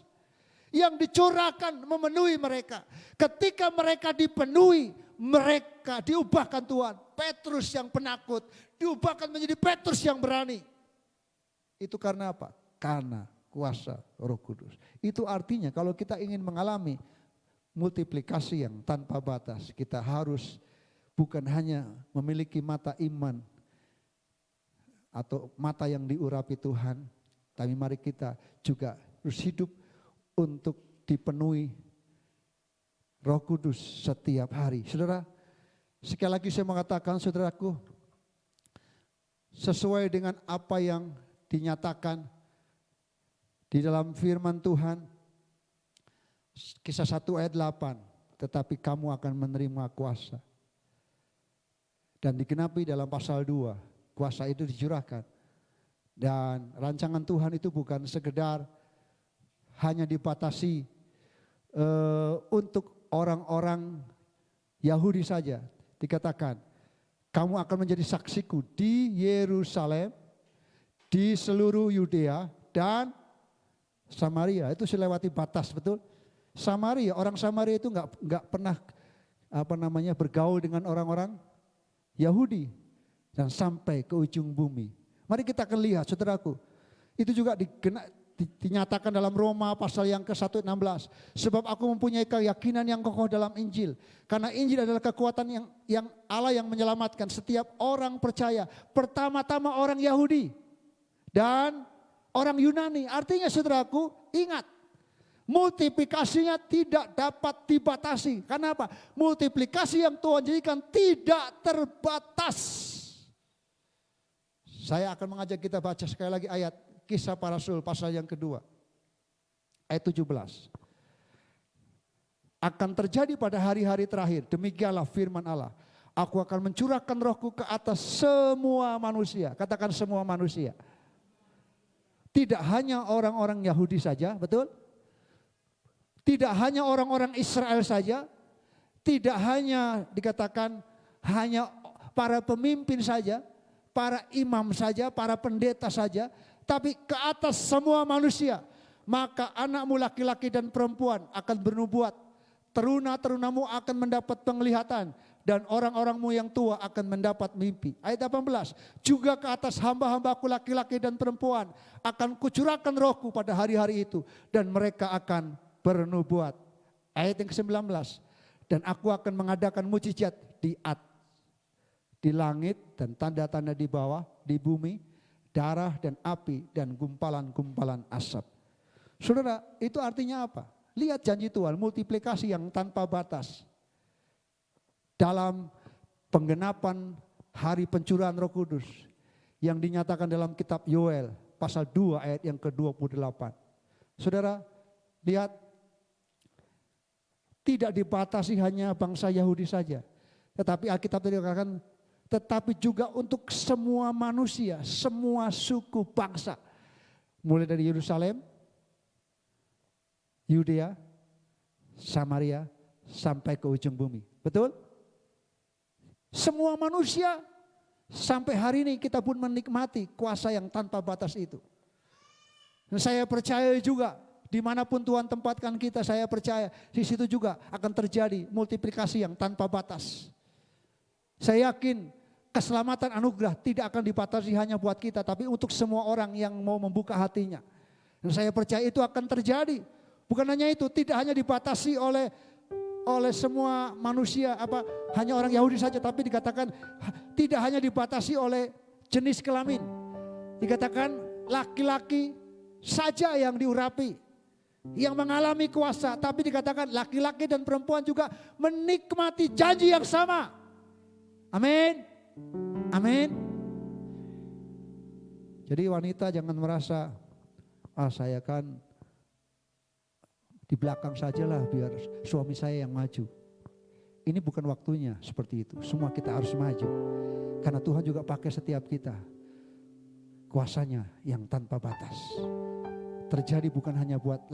yang dicurahkan memenuhi mereka. Ketika mereka dipenuhi, mereka diubahkan Tuhan. Petrus yang penakut diubahkan menjadi Petrus yang berani. Itu karena apa? Karena kuasa Roh Kudus. Itu artinya kalau kita ingin mengalami multiplikasi yang tanpa batas, kita harus bukan hanya memiliki mata iman atau mata yang diurapi Tuhan, tapi mari kita juga harus hidup untuk dipenuhi Roh Kudus setiap hari. Saudara, sekali lagi saya mengatakan saudaraku, sesuai dengan apa yang dinyatakan di dalam firman Tuhan, Kisah 1 ayat 8, tetapi kamu akan menerima kuasa. Dan digenapi dalam pasal 2, kuasa itu dicurahkan. Dan rancangan Tuhan itu bukan sekedar hanya dibatasi untuk orang-orang Yahudi saja. Dikatakan, kamu akan menjadi saksiku di Yerusalem, di seluruh Yudea dan Samaria. Itu selewati batas, betul? Samaria, orang Samaria itu nggak pernah bergaul dengan orang-orang Yahudi dan sampai ke ujung bumi. Mari kita akan lihat, saudaraku. Itu juga dinyatakan dalam Roma pasal yang ke-1:16. Sebab aku mempunyai keyakinan yang kokoh dalam Injil. Karena Injil adalah kekuatan yang Allah yang menyelamatkan setiap orang percaya. Pertama-tama orang Yahudi dan orang Yunani. Artinya saudaraku, ingat. Multiplikasinya tidak dapat dibatasi. Karena apa? Multiplikasi yang Tuhan jadikan tidak terbatas. Saya akan mengajak kita baca sekali lagi ayat Kisah Para Rasul pasal yang kedua. Ayat 17. Akan terjadi pada hari-hari terakhir. Demikianlah firman Allah. Aku akan mencurahkan rohku ke atas semua manusia. Katakan semua manusia. Tidak hanya orang-orang Yahudi saja, betul? Tidak hanya orang-orang Israel saja, tidak hanya dikatakan hanya para pemimpin saja, para imam saja, para pendeta saja, tapi ke atas semua manusia. Maka anakmu laki-laki dan perempuan akan bernubuat, teruna-terunamu akan mendapat penglihatan, dan orang-orangmu yang tua akan mendapat mimpi. Ayat 18, juga ke atas hamba-hambaku laki-laki dan perempuan akan kucurahkan rohku pada hari-hari itu, dan mereka akan bernubuat. Ayat yang ke-19, dan aku akan mengadakan mujizat di langit dan tanda-tanda di bawah, di bumi, darah dan api dan gumpalan-gumpalan asap. Saudara, itu artinya apa? Lihat janji Tuhan, multiplikasi yang tanpa batas. Dalam penggenapan hari pencurahan Roh Kudus yang dinyatakan dalam kitab Yoel pasal 2 ayat yang ke-28. Saudara, lihat, tidak dibatasi hanya bangsa Yahudi saja. Tetapi Alkitab tadi katakan, tetapi juga untuk semua manusia, semua suku bangsa. Mulai dari Yerusalem, Yudea, Samaria, sampai ke ujung bumi. Betul? Semua manusia, sampai hari ini kita pun menikmati kuasa yang tanpa batas itu. Dan saya percaya juga, dimanapun Tuhan tempatkan kita, saya percaya di situ juga akan terjadi multiplikasi yang tanpa batas. Saya yakin keselamatan anugerah tidak akan dibatasi hanya buat kita, tapi untuk semua orang yang mau membuka hatinya. Dan saya percaya itu akan terjadi. Bukan hanya itu, tidak hanya dibatasi oleh semua manusia, hanya orang Yahudi saja, tapi dikatakan tidak hanya dibatasi oleh jenis kelamin. Dikatakan laki-laki saja yang diurapi, yang mengalami kuasa, tapi dikatakan laki-laki dan perempuan juga menikmati janji yang sama. Amin. Amin. Jadi wanita jangan merasa, saya kan di belakang sajalah biar suami saya yang maju. Ini bukan waktunya seperti itu. Semua kita harus maju. Karena Tuhan juga pakai setiap kita. Kuasanya yang tanpa batas. Terjadi bukan hanya buat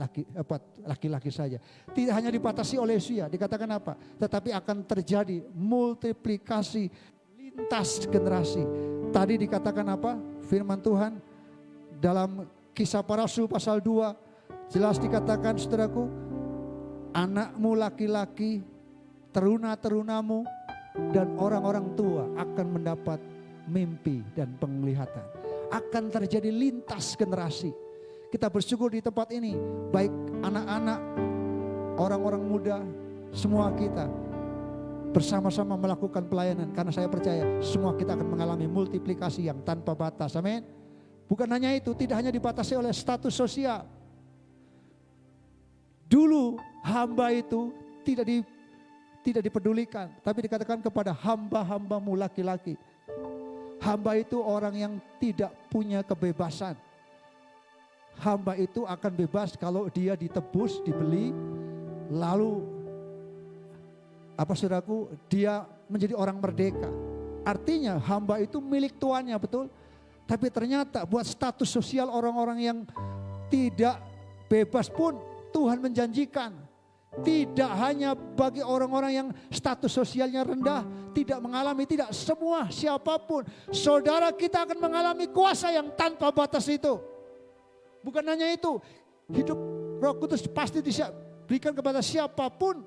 laki-laki saja. Tidak hanya dibatasi oleh usia. Dikatakan apa? Tetapi akan terjadi multiplikasi lintas generasi. Tadi dikatakan apa? Firman Tuhan dalam Kisah Para Rasul pasal 2. Jelas dikatakan saudaraku, anakmu laki-laki, teruna-terunamu, dan orang-orang tua akan mendapat mimpi dan penglihatan. Akan terjadi lintas generasi. Kita bersyukur di tempat ini, baik anak-anak, orang-orang muda, semua kita bersama-sama melakukan pelayanan. Karena saya percaya semua kita akan mengalami multiplikasi yang tanpa batas. Amin. Bukan hanya itu, tidak hanya dibatasi oleh status sosial. Dulu hamba itu tidak tidak dipedulikan. Tapi dikatakan kepada hamba-hambamu laki-laki. Hamba itu orang yang tidak punya kebebasan. Hamba itu akan bebas kalau dia ditebus, dibeli, lalu saudaraku, dia menjadi orang merdeka. Artinya hamba itu milik tuannya, betul? Tapi ternyata buat status sosial orang-orang yang tidak bebas pun Tuhan menjanjikan. Tidak hanya bagi orang-orang yang status sosialnya rendah, tidak mengalami, tidak, semua, siapapun. Saudara, kita akan mengalami kuasa yang tanpa batas itu. Bukan hanya itu, hidup Roh Kudus pasti diberikan kepada siapapun.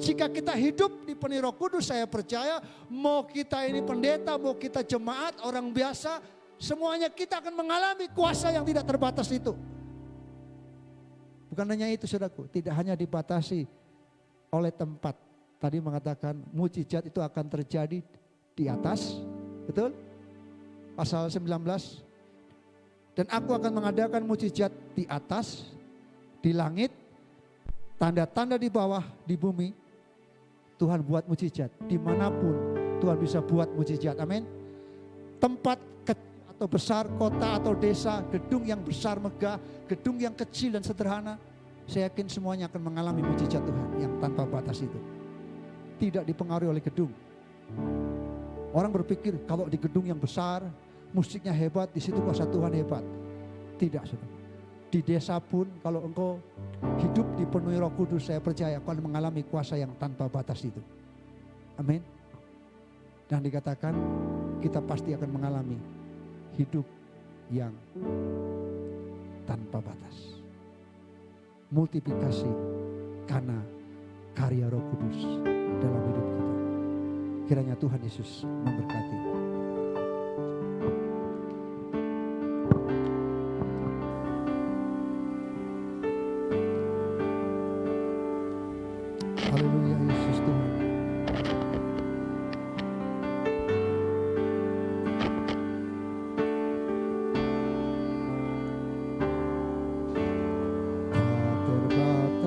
Jika kita hidup dipenuhi Roh Kudus, saya percaya mau kita ini pendeta, mau kita jemaat, orang biasa, semuanya kita akan mengalami kuasa yang tidak terbatas itu. Bukan hanya itu saudaraku, tidak hanya dibatasi oleh tempat. Tadi mengatakan mujizat itu akan terjadi di atas, betul? Pasal 19. Dan aku akan mengadakan mujizat di atas, di langit, tanda-tanda di bawah, di bumi. Tuhan buat mujizat, dimanapun Tuhan bisa buat mujizat, amin. Tempat kecil atau besar, kota atau desa, gedung yang besar megah, gedung yang kecil dan sederhana, saya yakin semuanya akan mengalami mujizat Tuhan yang tanpa batas itu. Tidak dipengaruhi oleh gedung. Orang berpikir kalau di gedung yang besar, musiknya hebat, di situ kuasa Tuhan hebat. Tidak, saudara. Di desa pun kalau engkau hidup dipenuhi Roh Kudus, saya percaya kau akan mengalami kuasa yang tanpa batas itu. Amin. Dan dikatakan kita pasti akan mengalami hidup yang tanpa batas. Multiplikasi karena karya Roh Kudus dalam hidup kita. Kiranya Tuhan Yesus memberkati. Haleluya, Yesus Tuhan.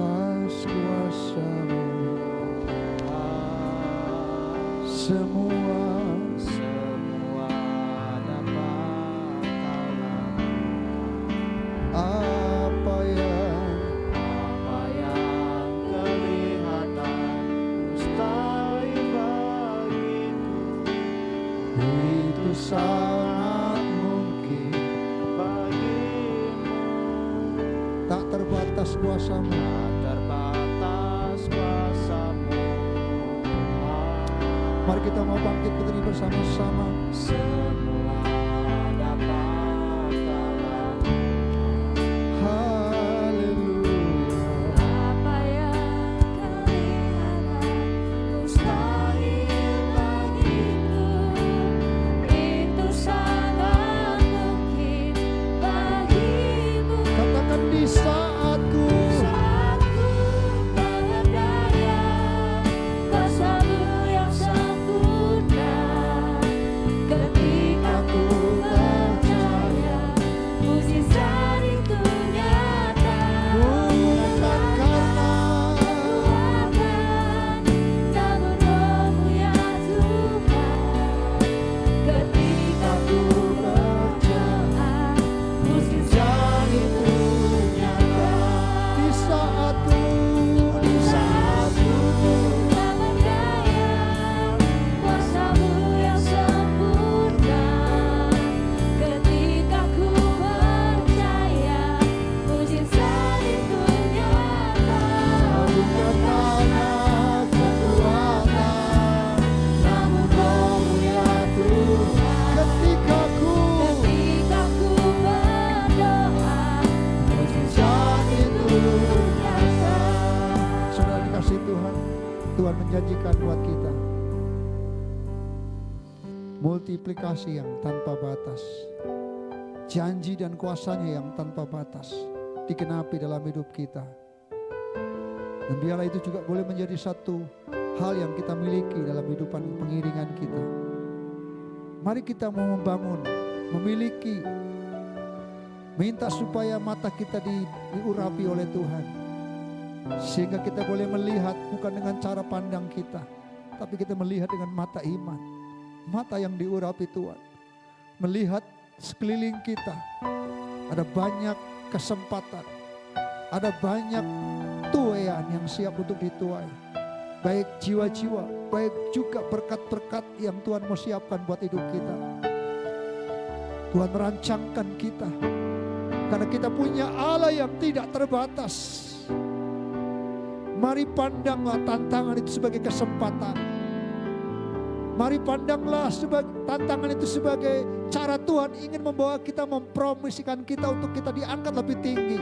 Terbatas kuasa-Mu, semua dapat Kau lakukan. Apa yang kelihatan mustahil bagiku, itu sangat mungkin bagimu. Tak terbatas kuasa-Mu, terbatas kuasa-Mu. Mari kita mau bangkit berdiri bersama-sama. Semua dapat Kau lakukan. Haleluya. Apa yang kelihatan mustahil bagiku, itu sangat mungkin bagimu. Katakan di saatku Mengendaya kuasa-Mu yang sempurna, ketika ku percaya mujizat itu nyata. bukan karena Kekuatan, namun Roh-Mu ya Tuhan, ketika ku berdoa mujizat itu nyata. di saatku Mengendaya kuasa-Mu yang sempurna, ketika ku percaya mujizat itu nyata. bukan karena kekuatan, namun Roh-Mu ya Tuhan. Ketika ku berdoa mujizat itu nyata. sudah dikasih Tuhan. Tuhan menjanjikan buat kita multiplikasi yang tanpa batas, janji dan kuasanya yang tanpa batas digenapi dalam hidup kita. Dan biarlah itu juga boleh menjadi satu hal yang kita miliki dalam kehidupan pengiringan kita. Mari kita mau membangun, memiliki, minta supaya mata kita diurapi oleh Tuhan. Sehingga kita boleh melihat bukan dengan cara pandang kita, tapi kita melihat dengan mata iman. Mata yang diurapi Tuhan. Melihat sekeliling kita. Ada banyak kesempatan. Ada banyak tuaian yang siap untuk dituai. Baik jiwa-jiwa, baik juga berkat-berkat yang Tuhan mau siapkan buat hidup kita. Tuhan merancangkan kita. Karena kita punya Allah yang tidak terbatas. Mari pandanglah tantangan itu sebagai kesempatan. Mari pandanglah tantangan itu sebagai cara Tuhan ingin membawa kita, mempromosikan kita untuk kita diangkat lebih tinggi.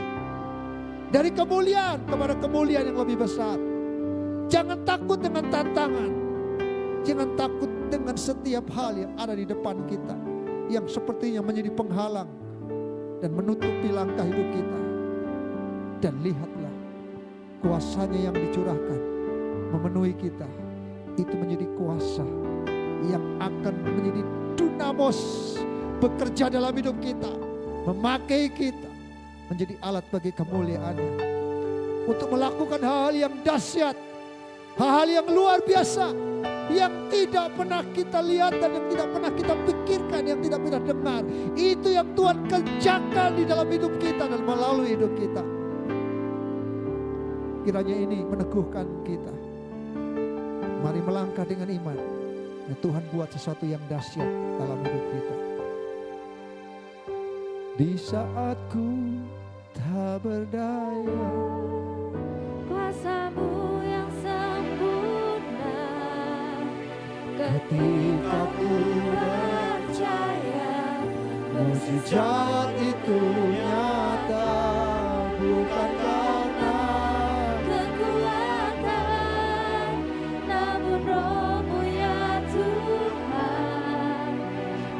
Dari kemuliaan kepada kemuliaan yang lebih besar. Jangan takut dengan tantangan. Jangan takut dengan setiap hal yang ada di depan kita. Yang sepertinya menjadi penghalang dan menutupi langkah hidup kita. Dan lihatlah kuasanya yang dicurahkan memenuhi kita. Itu menjadi kuasa yang akan menjadi dunamos bekerja dalam hidup kita, memakai kita menjadi alat bagi kemuliaannya untuk melakukan hal-hal yang dahsyat, hal-hal yang luar biasa yang tidak pernah kita lihat dan yang tidak pernah kita pikirkan, yang tidak pernah dengar. Itu yang Tuhan kerjakan di dalam hidup kita dan melalui hidup kita. Kiranya ini meneguhkan kita. Mari melangkah dengan iman. Ya, Tuhan buat sesuatu yang dahsyat dalam hidup kita. Di saat ku tak berdaya, Kuasa-Mu yang sempurna. ketika ku percaya, mujizat itu nyata, bukan karena kekuatan, namun Roh-Mu ya Tuhan.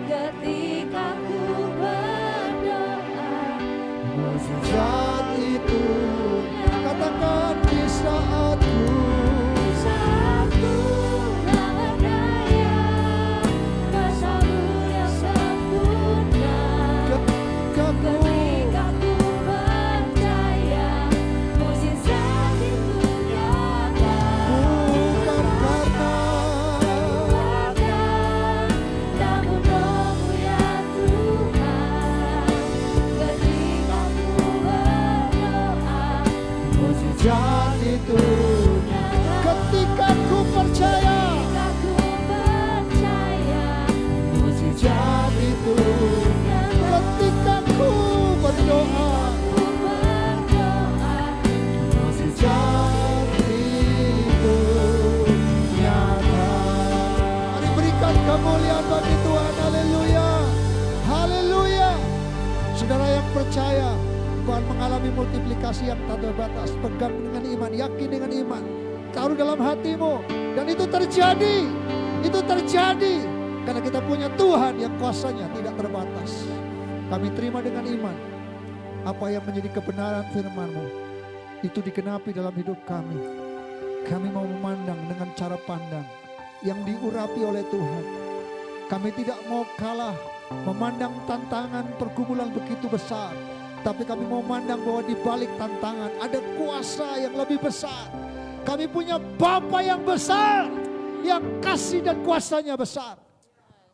Ketika ku berdoa, mujizat itu. Katakan di saat ku saat ku tak berdaya, kuasa-Mu yang sempurna. ketika ku Ketika ku percaya, mujizat itu nyata. bukan karena Namun Roh-Mu ya Tuhan. Ketika ku berdoa, mujizat itu. Ketika ku percaya, ketika ku percaya, mujizat itu. Ketika ku berdoa, ku berdoa, mujizat itu nyata. Mari berikan kemuliaan bagi Tuhan. Haleluya, haleluya. Saudara yang percaya, Tuhan mengalami multiplikasi yang tak terbatas. Pegang dengan iman, yakin dengan iman, taruh dalam hatimu, dan itu terjadi. Itu terjadi karena kita punya Tuhan yang kuasanya tidak terbatas. Kami terima dengan iman apa yang menjadi kebenaran firman-Mu itu digenapi dalam hidup kami. Kami mau memandang dengan cara pandang yang diurapi oleh Tuhan. Kami tidak mau kalah memandang tantangan pergumulan begitu besar, tapi kami mau memandang bahwa di balik tantangan ada kuasa yang lebih besar. Kami punya Bapa yang besar, yang kasih dan kuasanya besar.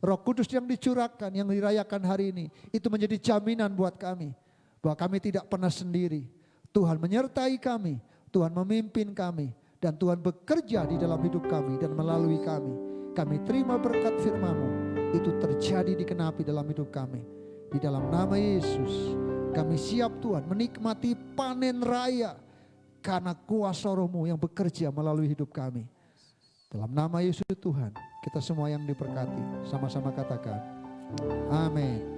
Roh Kudus yang dicurahkan, yang dirayakan hari ini, itu menjadi jaminan buat kami bahwa kami tidak pernah sendiri. Tuhan menyertai kami, Tuhan memimpin kami, dan Tuhan bekerja di dalam hidup kami dan melalui kami. Kami terima berkat firman-Mu, itu terjadi dikenapi dalam hidup kami. Di dalam nama Yesus, kami siap Tuhan menikmati panen raya karena kuasa Roh-Mu yang bekerja melalui hidup kami. Dalam nama Yesus Tuhan, kita semua yang diberkati, sama-sama katakan, amin.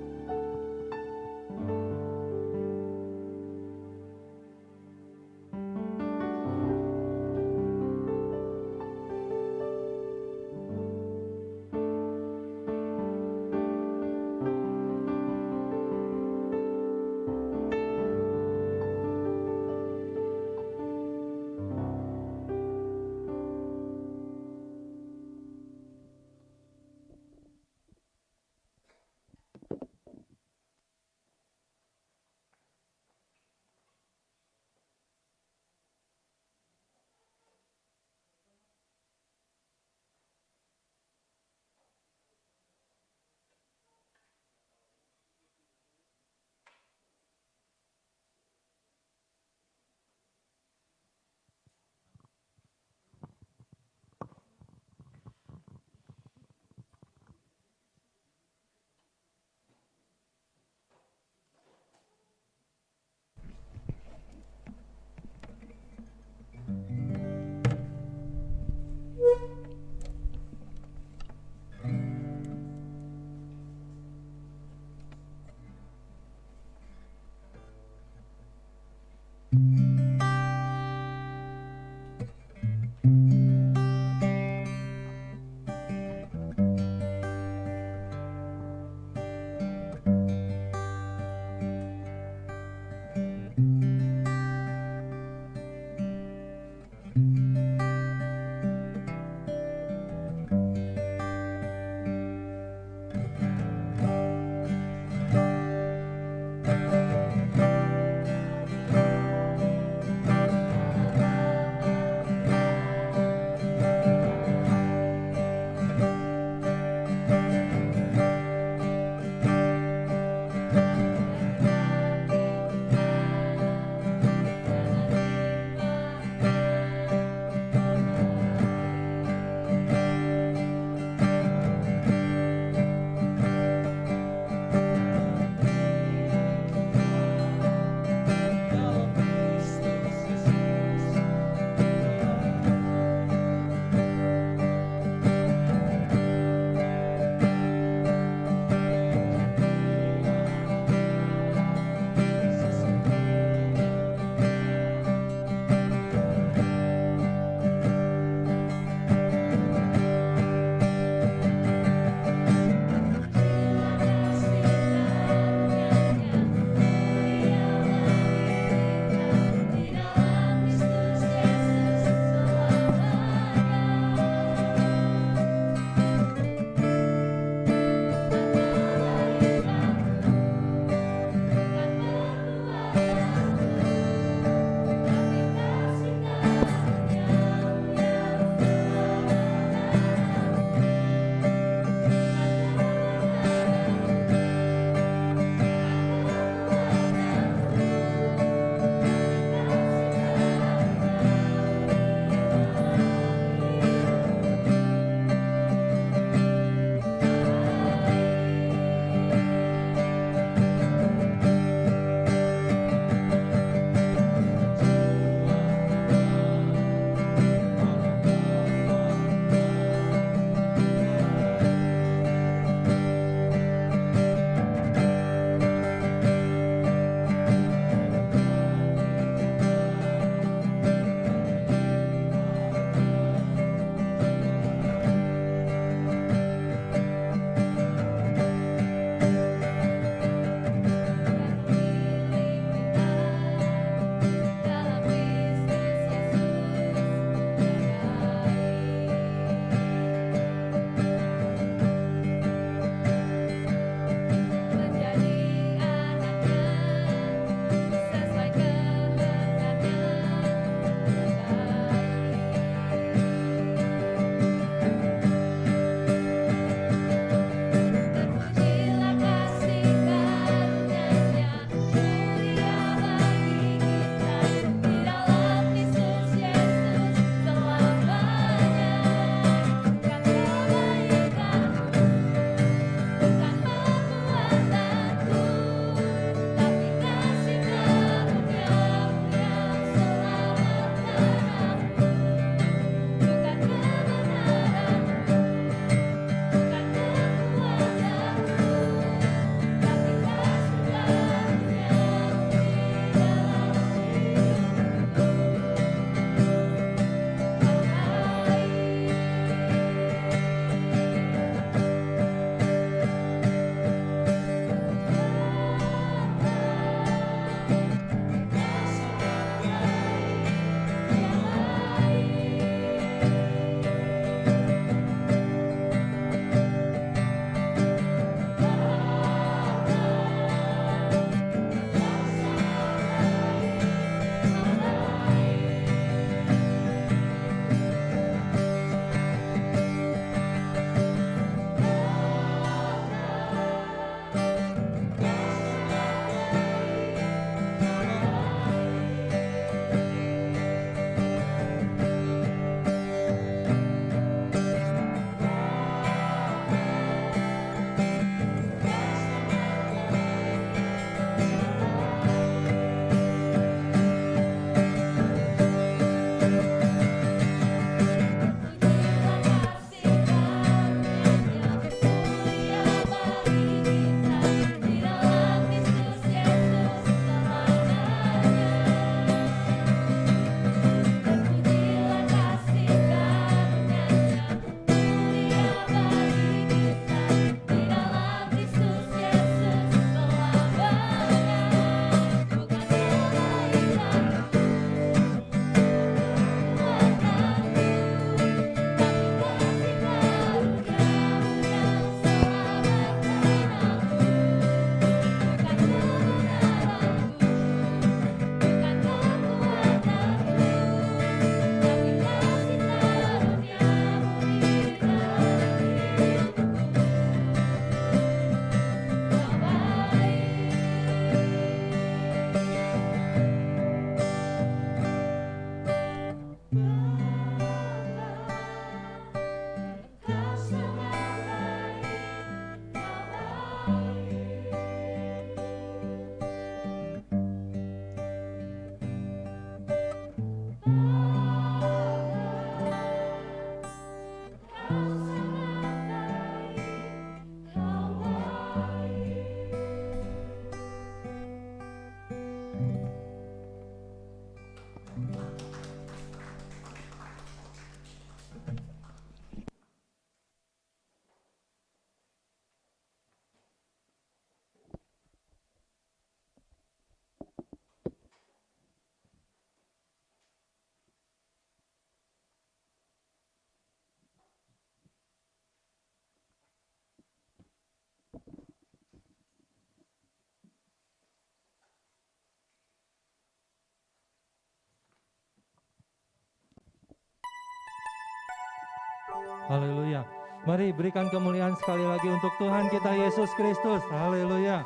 Haleluya. Mari berikan kemuliaan sekali lagi untuk Tuhan kita Yesus Kristus. Haleluya.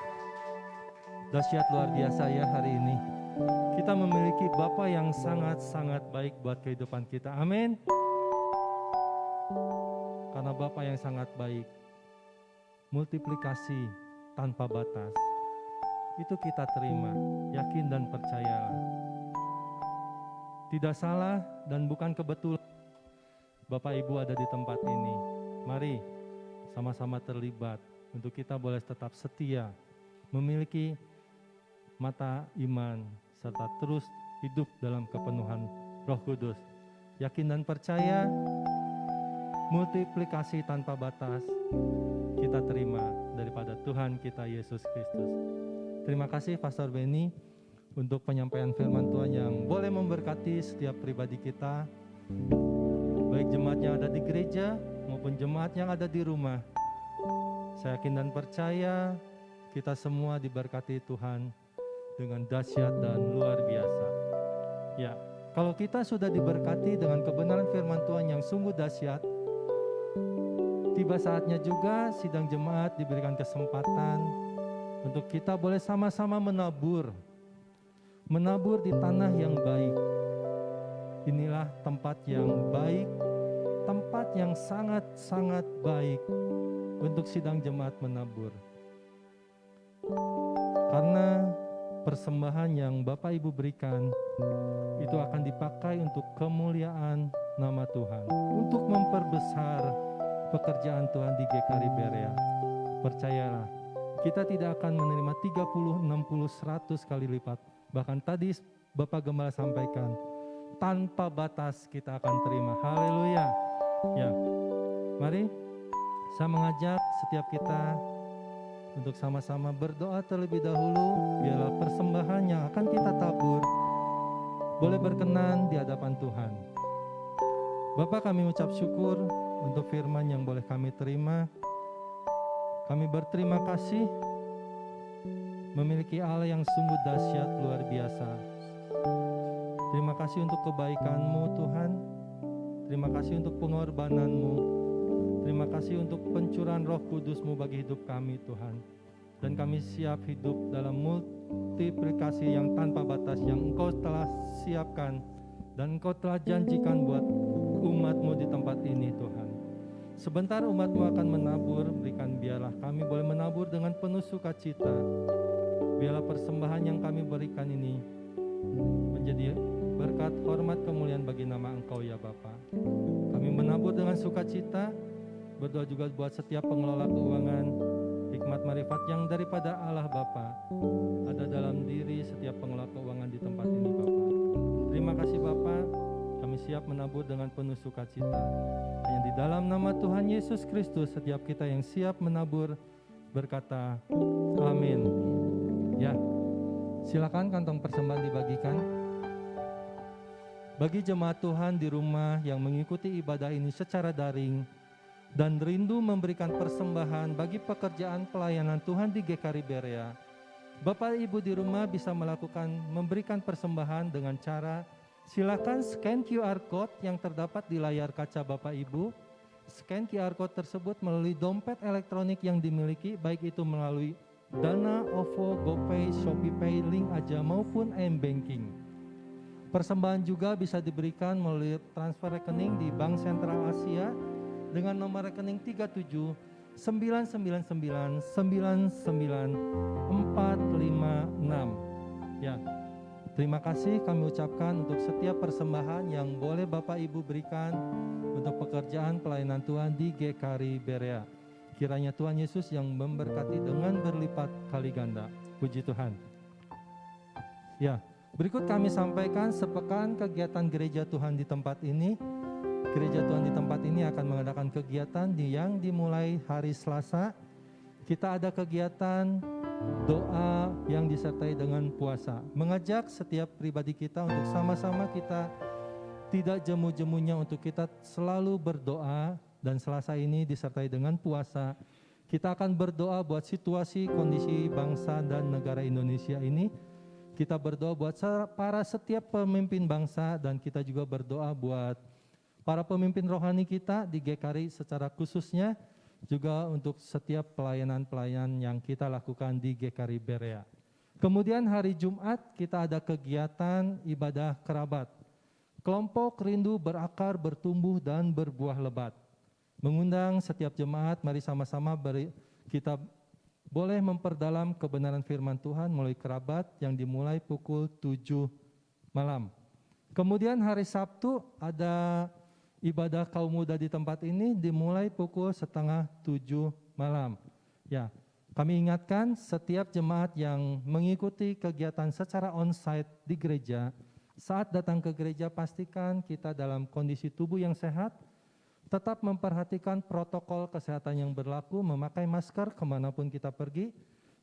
Dahsyat luar biasa ya hari ini. Kita memiliki Bapa yang sangat-sangat baik buat kehidupan kita. Amin. Karena Bapa yang sangat baik, multiplikasi tanpa batas, itu kita terima, yakin dan percayalah. Tidak salah dan bukan kebetulan Bapak Ibu ada di tempat ini. Mari sama-sama terlibat untuk kita boleh tetap setia, memiliki mata iman, serta terus hidup dalam kepenuhan Roh Kudus. Yakin dan percaya, multiplikasi tanpa batas kita terima daripada Tuhan kita Yesus Kristus. Terima kasih Pastor Benny untuk penyampaian firman Tuhan yang boleh memberkati setiap pribadi kita, baik jemaat yang ada di gereja maupun jemaat yang ada di rumah. Saya yakin dan percaya kita semua diberkati Tuhan dengan dahsyat dan luar biasa. Ya, kalau kita sudah diberkati dengan kebenaran firman Tuhan yang sungguh dahsyat, tiba saatnya juga sidang jemaat diberikan kesempatan untuk kita boleh sama-sama menabur di tanah yang baik. Inilah tempat yang baik, tempat yang sangat-sangat baik untuk sidang jemaat menabur. Karena persembahan yang Bapak Ibu berikan itu akan dipakai untuk kemuliaan nama Tuhan, untuk memperbesar pekerjaan Tuhan di GKRI Berea. Percayalah, kita tidak akan menerima 30, 60, 100 kali lipat. Bahkan tadi Bapak Gembala sampaikan, tanpa batas kita akan terima. Haleluya. Ya, mari saya mengajak setiap kita untuk sama-sama berdoa terlebih dahulu, biarlah persembahan yang akan kita tabur boleh berkenan di hadapan Tuhan. Bapak, kami ucap syukur untuk firman yang boleh kami terima. Kami berterima kasih memiliki Allah yang sungguh dahsyat luar biasa. Terima kasih untuk kebaikan-Mu Tuhan. Terima kasih untuk pengorbanan-Mu. Terima kasih untuk pencurahan Roh Kudus-Mu bagi hidup kami Tuhan. Dan kami siap hidup dalam multiplikasi yang tanpa batas yang Engkau telah siapkan dan Engkau telah janjikan buat umat-Mu di tempat ini Tuhan. Sebentar umat-Mu akan menabur, berikan biarlah kami boleh menabur dengan penuh sukacita. Biarlah persembahan yang kami berikan ini menjadi berkat, hormat, kemuliaan bagi nama Engkau ya Bapa. Kami menabur dengan sukacita, berdoa juga buat setiap pengelola keuangan, hikmat marifat yang daripada Allah Bapa ada dalam diri setiap pengelola keuangan di tempat ini Bapa. Terima kasih Bapa, kami siap menabur dengan penuh sukacita. Hanya di dalam nama Tuhan Yesus Kristus setiap kita yang siap menabur berkata, amin. Ya, silakan kantong persembahan dibagikan. Bagi jemaat Tuhan di rumah yang mengikuti ibadah ini secara daring dan rindu memberikan persembahan bagi pekerjaan pelayanan Tuhan di GKRI Berea, Bapak Ibu di rumah bisa memberikan persembahan dengan cara silakan scan QR Code yang terdapat di layar kaca Bapak Ibu. Scan QR Code tersebut melalui dompet elektronik yang dimiliki, baik itu melalui Dana, OVO, GoPay, ShopeePay, Link Aja maupun M-Banking. Persembahan juga bisa diberikan melalui transfer rekening di Bank Sentral Asia dengan nomor rekening 37 999 99 456. Ya, terima kasih kami ucapkan untuk setiap persembahan yang boleh Bapak Ibu berikan untuk pekerjaan pelayanan Tuhan di GKRI Berea. Kiranya Tuhan Yesus yang memberkati dengan berlipat kali ganda. Puji Tuhan. Ya, berikut kami sampaikan sepekan kegiatan gereja Tuhan di tempat ini. Gereja Tuhan di tempat ini akan mengadakan kegiatan yang dimulai hari Selasa. Kita ada kegiatan doa yang disertai dengan puasa. Mengajak setiap pribadi kita untuk sama-sama kita tidak jemu-jemunya untuk kita selalu berdoa. Dan Selasa ini disertai dengan puasa. Kita akan berdoa buat situasi, kondisi bangsa dan negara Indonesia ini. Kita berdoa buat para setiap pemimpin bangsa dan kita juga berdoa buat para pemimpin rohani kita di GKRI secara khususnya, juga untuk setiap pelayanan-pelayanan yang kita lakukan di GKRI Berea. Kemudian hari Jumat kita ada kegiatan ibadah kerabat. Kelompok rindu berakar, bertumbuh, dan berbuah lebat. Mengundang setiap jemaat, mari sama-sama kita boleh memperdalam kebenaran firman Tuhan melalui kerabat yang dimulai pukul 7 malam. Kemudian hari Sabtu ada ibadah kaum muda di tempat ini dimulai pukul 6:30 malam. Ya, kami ingatkan setiap jemaat yang mengikuti kegiatan secara onsite di gereja, saat datang ke gereja pastikan kita dalam kondisi tubuh yang sehat, tetap memperhatikan protokol kesehatan yang berlaku, memakai masker kemanapun kita pergi.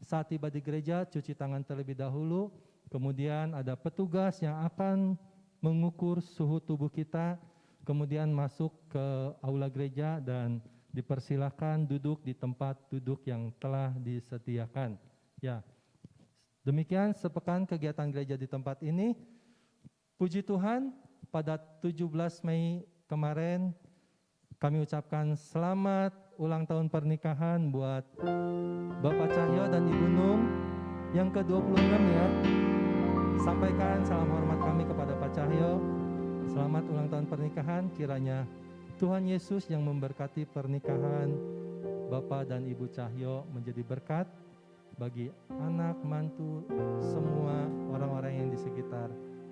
Saat tiba di gereja, cuci tangan terlebih dahulu, kemudian ada petugas yang akan mengukur suhu tubuh kita, kemudian masuk ke aula gereja dan dipersilahkan duduk di tempat duduk yang telah disediakan. Ya, demikian sepekan kegiatan gereja di tempat ini. Puji Tuhan, pada 17 Mei kemarin kami ucapkan selamat ulang tahun pernikahan buat Bapak Cahyo dan Ibu Nung yang ke-26 ya. Sampaikan salam hormat kami kepada Pak Cahyo. Selamat ulang tahun pernikahan, kiranya Tuhan Yesus yang memberkati pernikahan Bapak dan Ibu Cahyo menjadi berkat bagi anak, mantu, semua orang-orang yang di sekitar.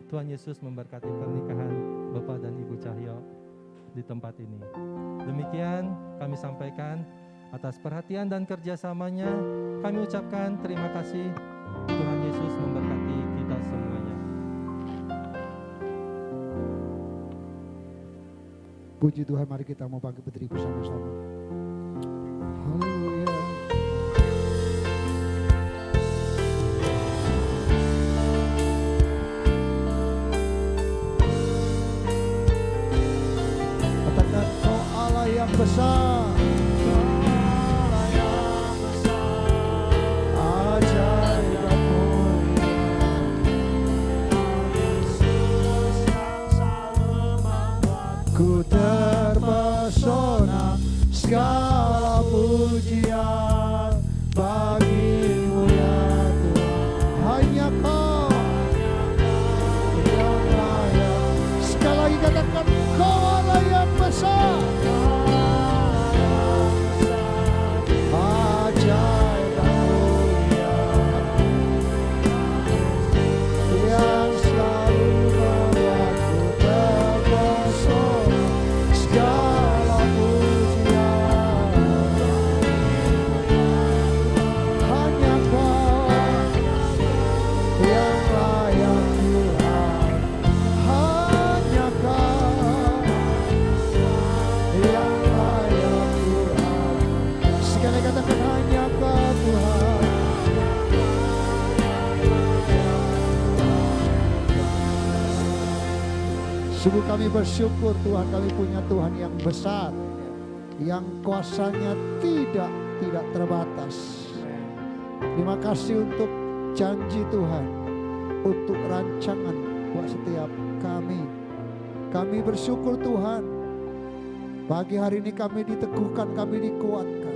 Tuhan Yesus memberkati pernikahan Bapak dan Ibu Cahyo di tempat ini. Demikian kami sampaikan, atas perhatian dan kerjasamanya kami ucapkan terima kasih. Tuhan Yesus memberkati kita semuanya. Puji Tuhan, mari kita mau bangkit berdiri bersama-sama. Haleluya. Katakan, Kau Allah yang besar, Allah yang besar, ajaib dan mulia. Yesus yang selalu membuatku terpesona, segala pujian bagimu ya Tuhan. Hanya Kau yang layak. Sekali lagi katakan, Kau Allah yang besar, ajaib dan mulia, yang selalu membuatku terpesona, segala pujian hanya Kau yang layak Tuhan. Hanya Kau yang layak Tuhan. Sekali katakan, hanya Kau Tuhan. Sungguh kami bersyukur Tuhan, kami punya Tuhan yang besar, yang kuasanya tidak terbatas. Terima kasih untuk janji Tuhan, untuk rancangan buat setiap kami. Kami bersyukur Tuhan, pagi hari ini kami diteguhkan, kami dikuatkan,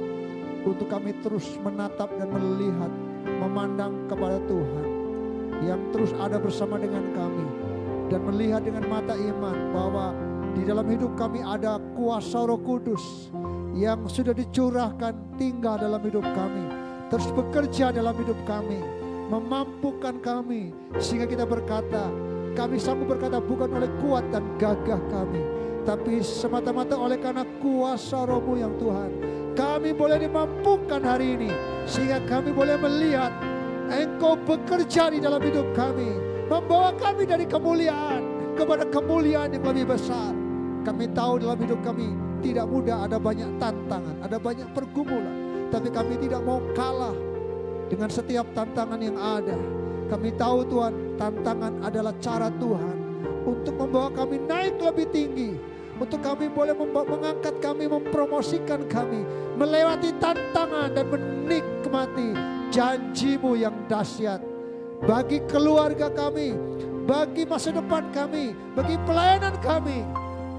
untuk kami terus menatap dan melihat, memandang kepada Tuhan yang terus ada bersama dengan kami, dan melihat dengan mata iman bahwa di dalam hidup kami ada kuasa Roh Kudus yang sudah dicurahkan tinggal dalam hidup kami, terus bekerja dalam hidup kami, memampukan kami sehingga kita berkata, kami sanggup berkata bukan oleh kuat dan gagah kami, tapi semata-mata oleh karena kuasa Roh-Mu yang Tuhan. Kami boleh dimampukan hari ini sehingga kami boleh melihat Engkau bekerja di dalam hidup kami, membawa kami dari kemuliaan kepada kemuliaan yang lebih besar. Kami tahu dalam hidup kami tidak mudah, ada banyak tantangan, ada banyak pergumulan, tapi kami tidak mau kalah dengan setiap tantangan yang ada. Kami tahu Tuhan, tantangan adalah cara Tuhan untuk membawa kami naik lebih tinggi, untuk kami boleh mengangkat kami, mempromosikan kami, melewati tantangan dan menikmati janji-Mu yang dahsyat bagi keluarga kami, bagi masa depan kami, bagi pelayanan kami.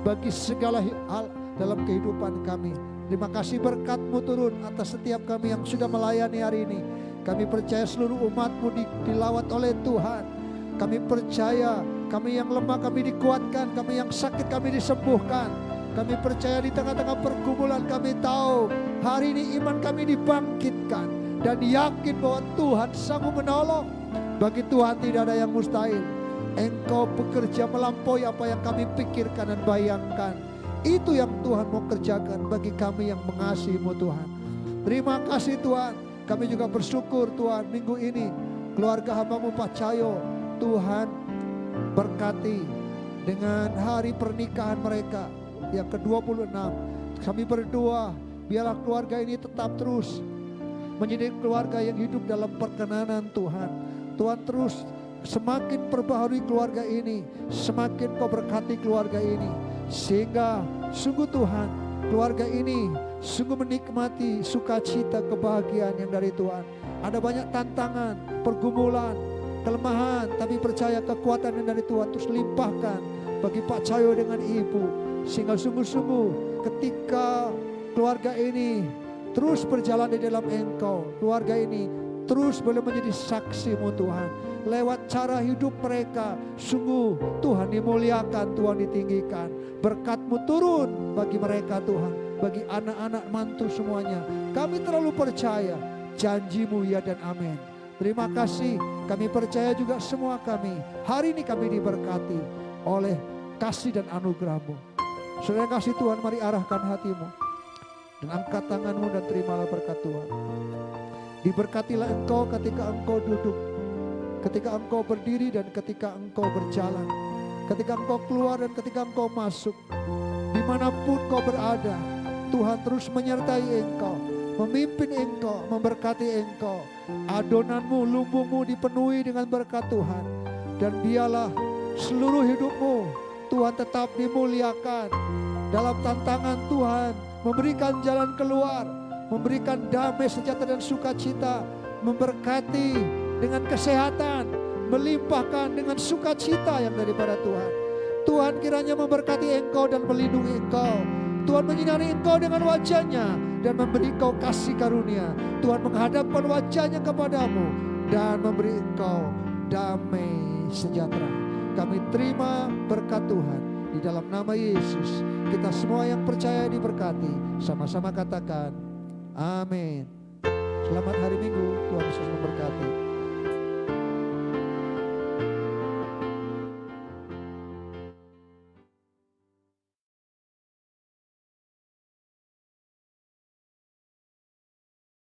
bagi segala hal dalam kehidupan kami. Terima kasih berkat-Mu turun atas setiap kami yang sudah melayani hari ini. Kami percaya seluruh umat-Mu dilawat oleh Tuhan. Kami percaya kami yang lemah kami dikuatkan, kami yang sakit kami disembuhkan. Kami percaya di tengah-tengah pergumulan kami tahu hari ini iman kami dibangkitkan. Dan yakin bahwa Tuhan sanggup menolong. Bagi Tuhan tidak ada yang mustahil. Engkau bekerja melampaui apa yang kami pikirkan dan bayangkan. Itu yang Tuhan mau kerjakan bagi kami yang mengasihi-Mu Tuhan. Terima kasih Tuhan. Kami juga bersyukur Tuhan minggu ini keluarga hamba-Mu Pak Cahyo, Tuhan berkati dengan hari pernikahan mereka yang ke-26. Kami berdoa biarlah keluarga ini tetap terus menjadi keluarga yang hidup dalam perkenanan Tuhan. Tuhan terus semakin perbaharui keluarga ini, semakin Kau berkati keluarga ini, sehingga sungguh Tuhan keluarga ini sungguh menikmati sukacita kebahagiaan yang dari Tuhan. Ada banyak tantangan, pergumulan, kelemahan, tapi percaya kekuatan yang dari Tuhan terus limpahkan bagi Pak Cahyo dengan Ibu, sehingga sungguh-sungguh ketika keluarga ini terus berjalan di dalam Engkau, keluarga ini terus boleh menjadi saksi-Mu Tuhan. Lewat cara hidup mereka, sungguh Tuhan dimuliakan, Tuhan ditinggikan. Berkat-Mu turun bagi mereka Tuhan, bagi anak-anak mantu semuanya. Kami terlalu percaya janji-Mu ya dan amin. Terima kasih, kami percaya juga semua kami. Hari ini kami diberkati oleh kasih dan anugerah-Mu. Saudara kasih Tuhan, mari arahkan hatimu dan angkat tanganmu dan terimalah berkat Tuhan. Diberkatilah engkau ketika engkau duduk, ketika engkau berdiri dan ketika engkau berjalan, ketika engkau keluar dan ketika engkau masuk. Dimanapun kau berada, Tuhan terus menyertai engkau, memimpin engkau, memberkati engkau. Adonanmu, lumbungmu dipenuhi dengan berkat Tuhan. Dan biarlah seluruh hidupmu Tuhan tetap dimuliakan. Dalam tantangan Tuhan memberikan jalan keluar, memberikan damai, sejahtera dan sukacita, memberkati dengan kesehatan, melimpahkan dengan sukacita yang daripada Tuhan. Tuhan kiranya memberkati engkau dan melindungi engkau. Tuhan menyinari engkau dengan wajahnya dan memberi engkau kasih karunia. Tuhan menghadapkan wajahnya kepadamu dan memberi engkau damai sejahtera. Kami terima berkat Tuhan di dalam nama Yesus. Kita semua yang percaya diberkati. Sama-sama katakan amin. Selamat hari Minggu, Tuhan Yesus memberkati.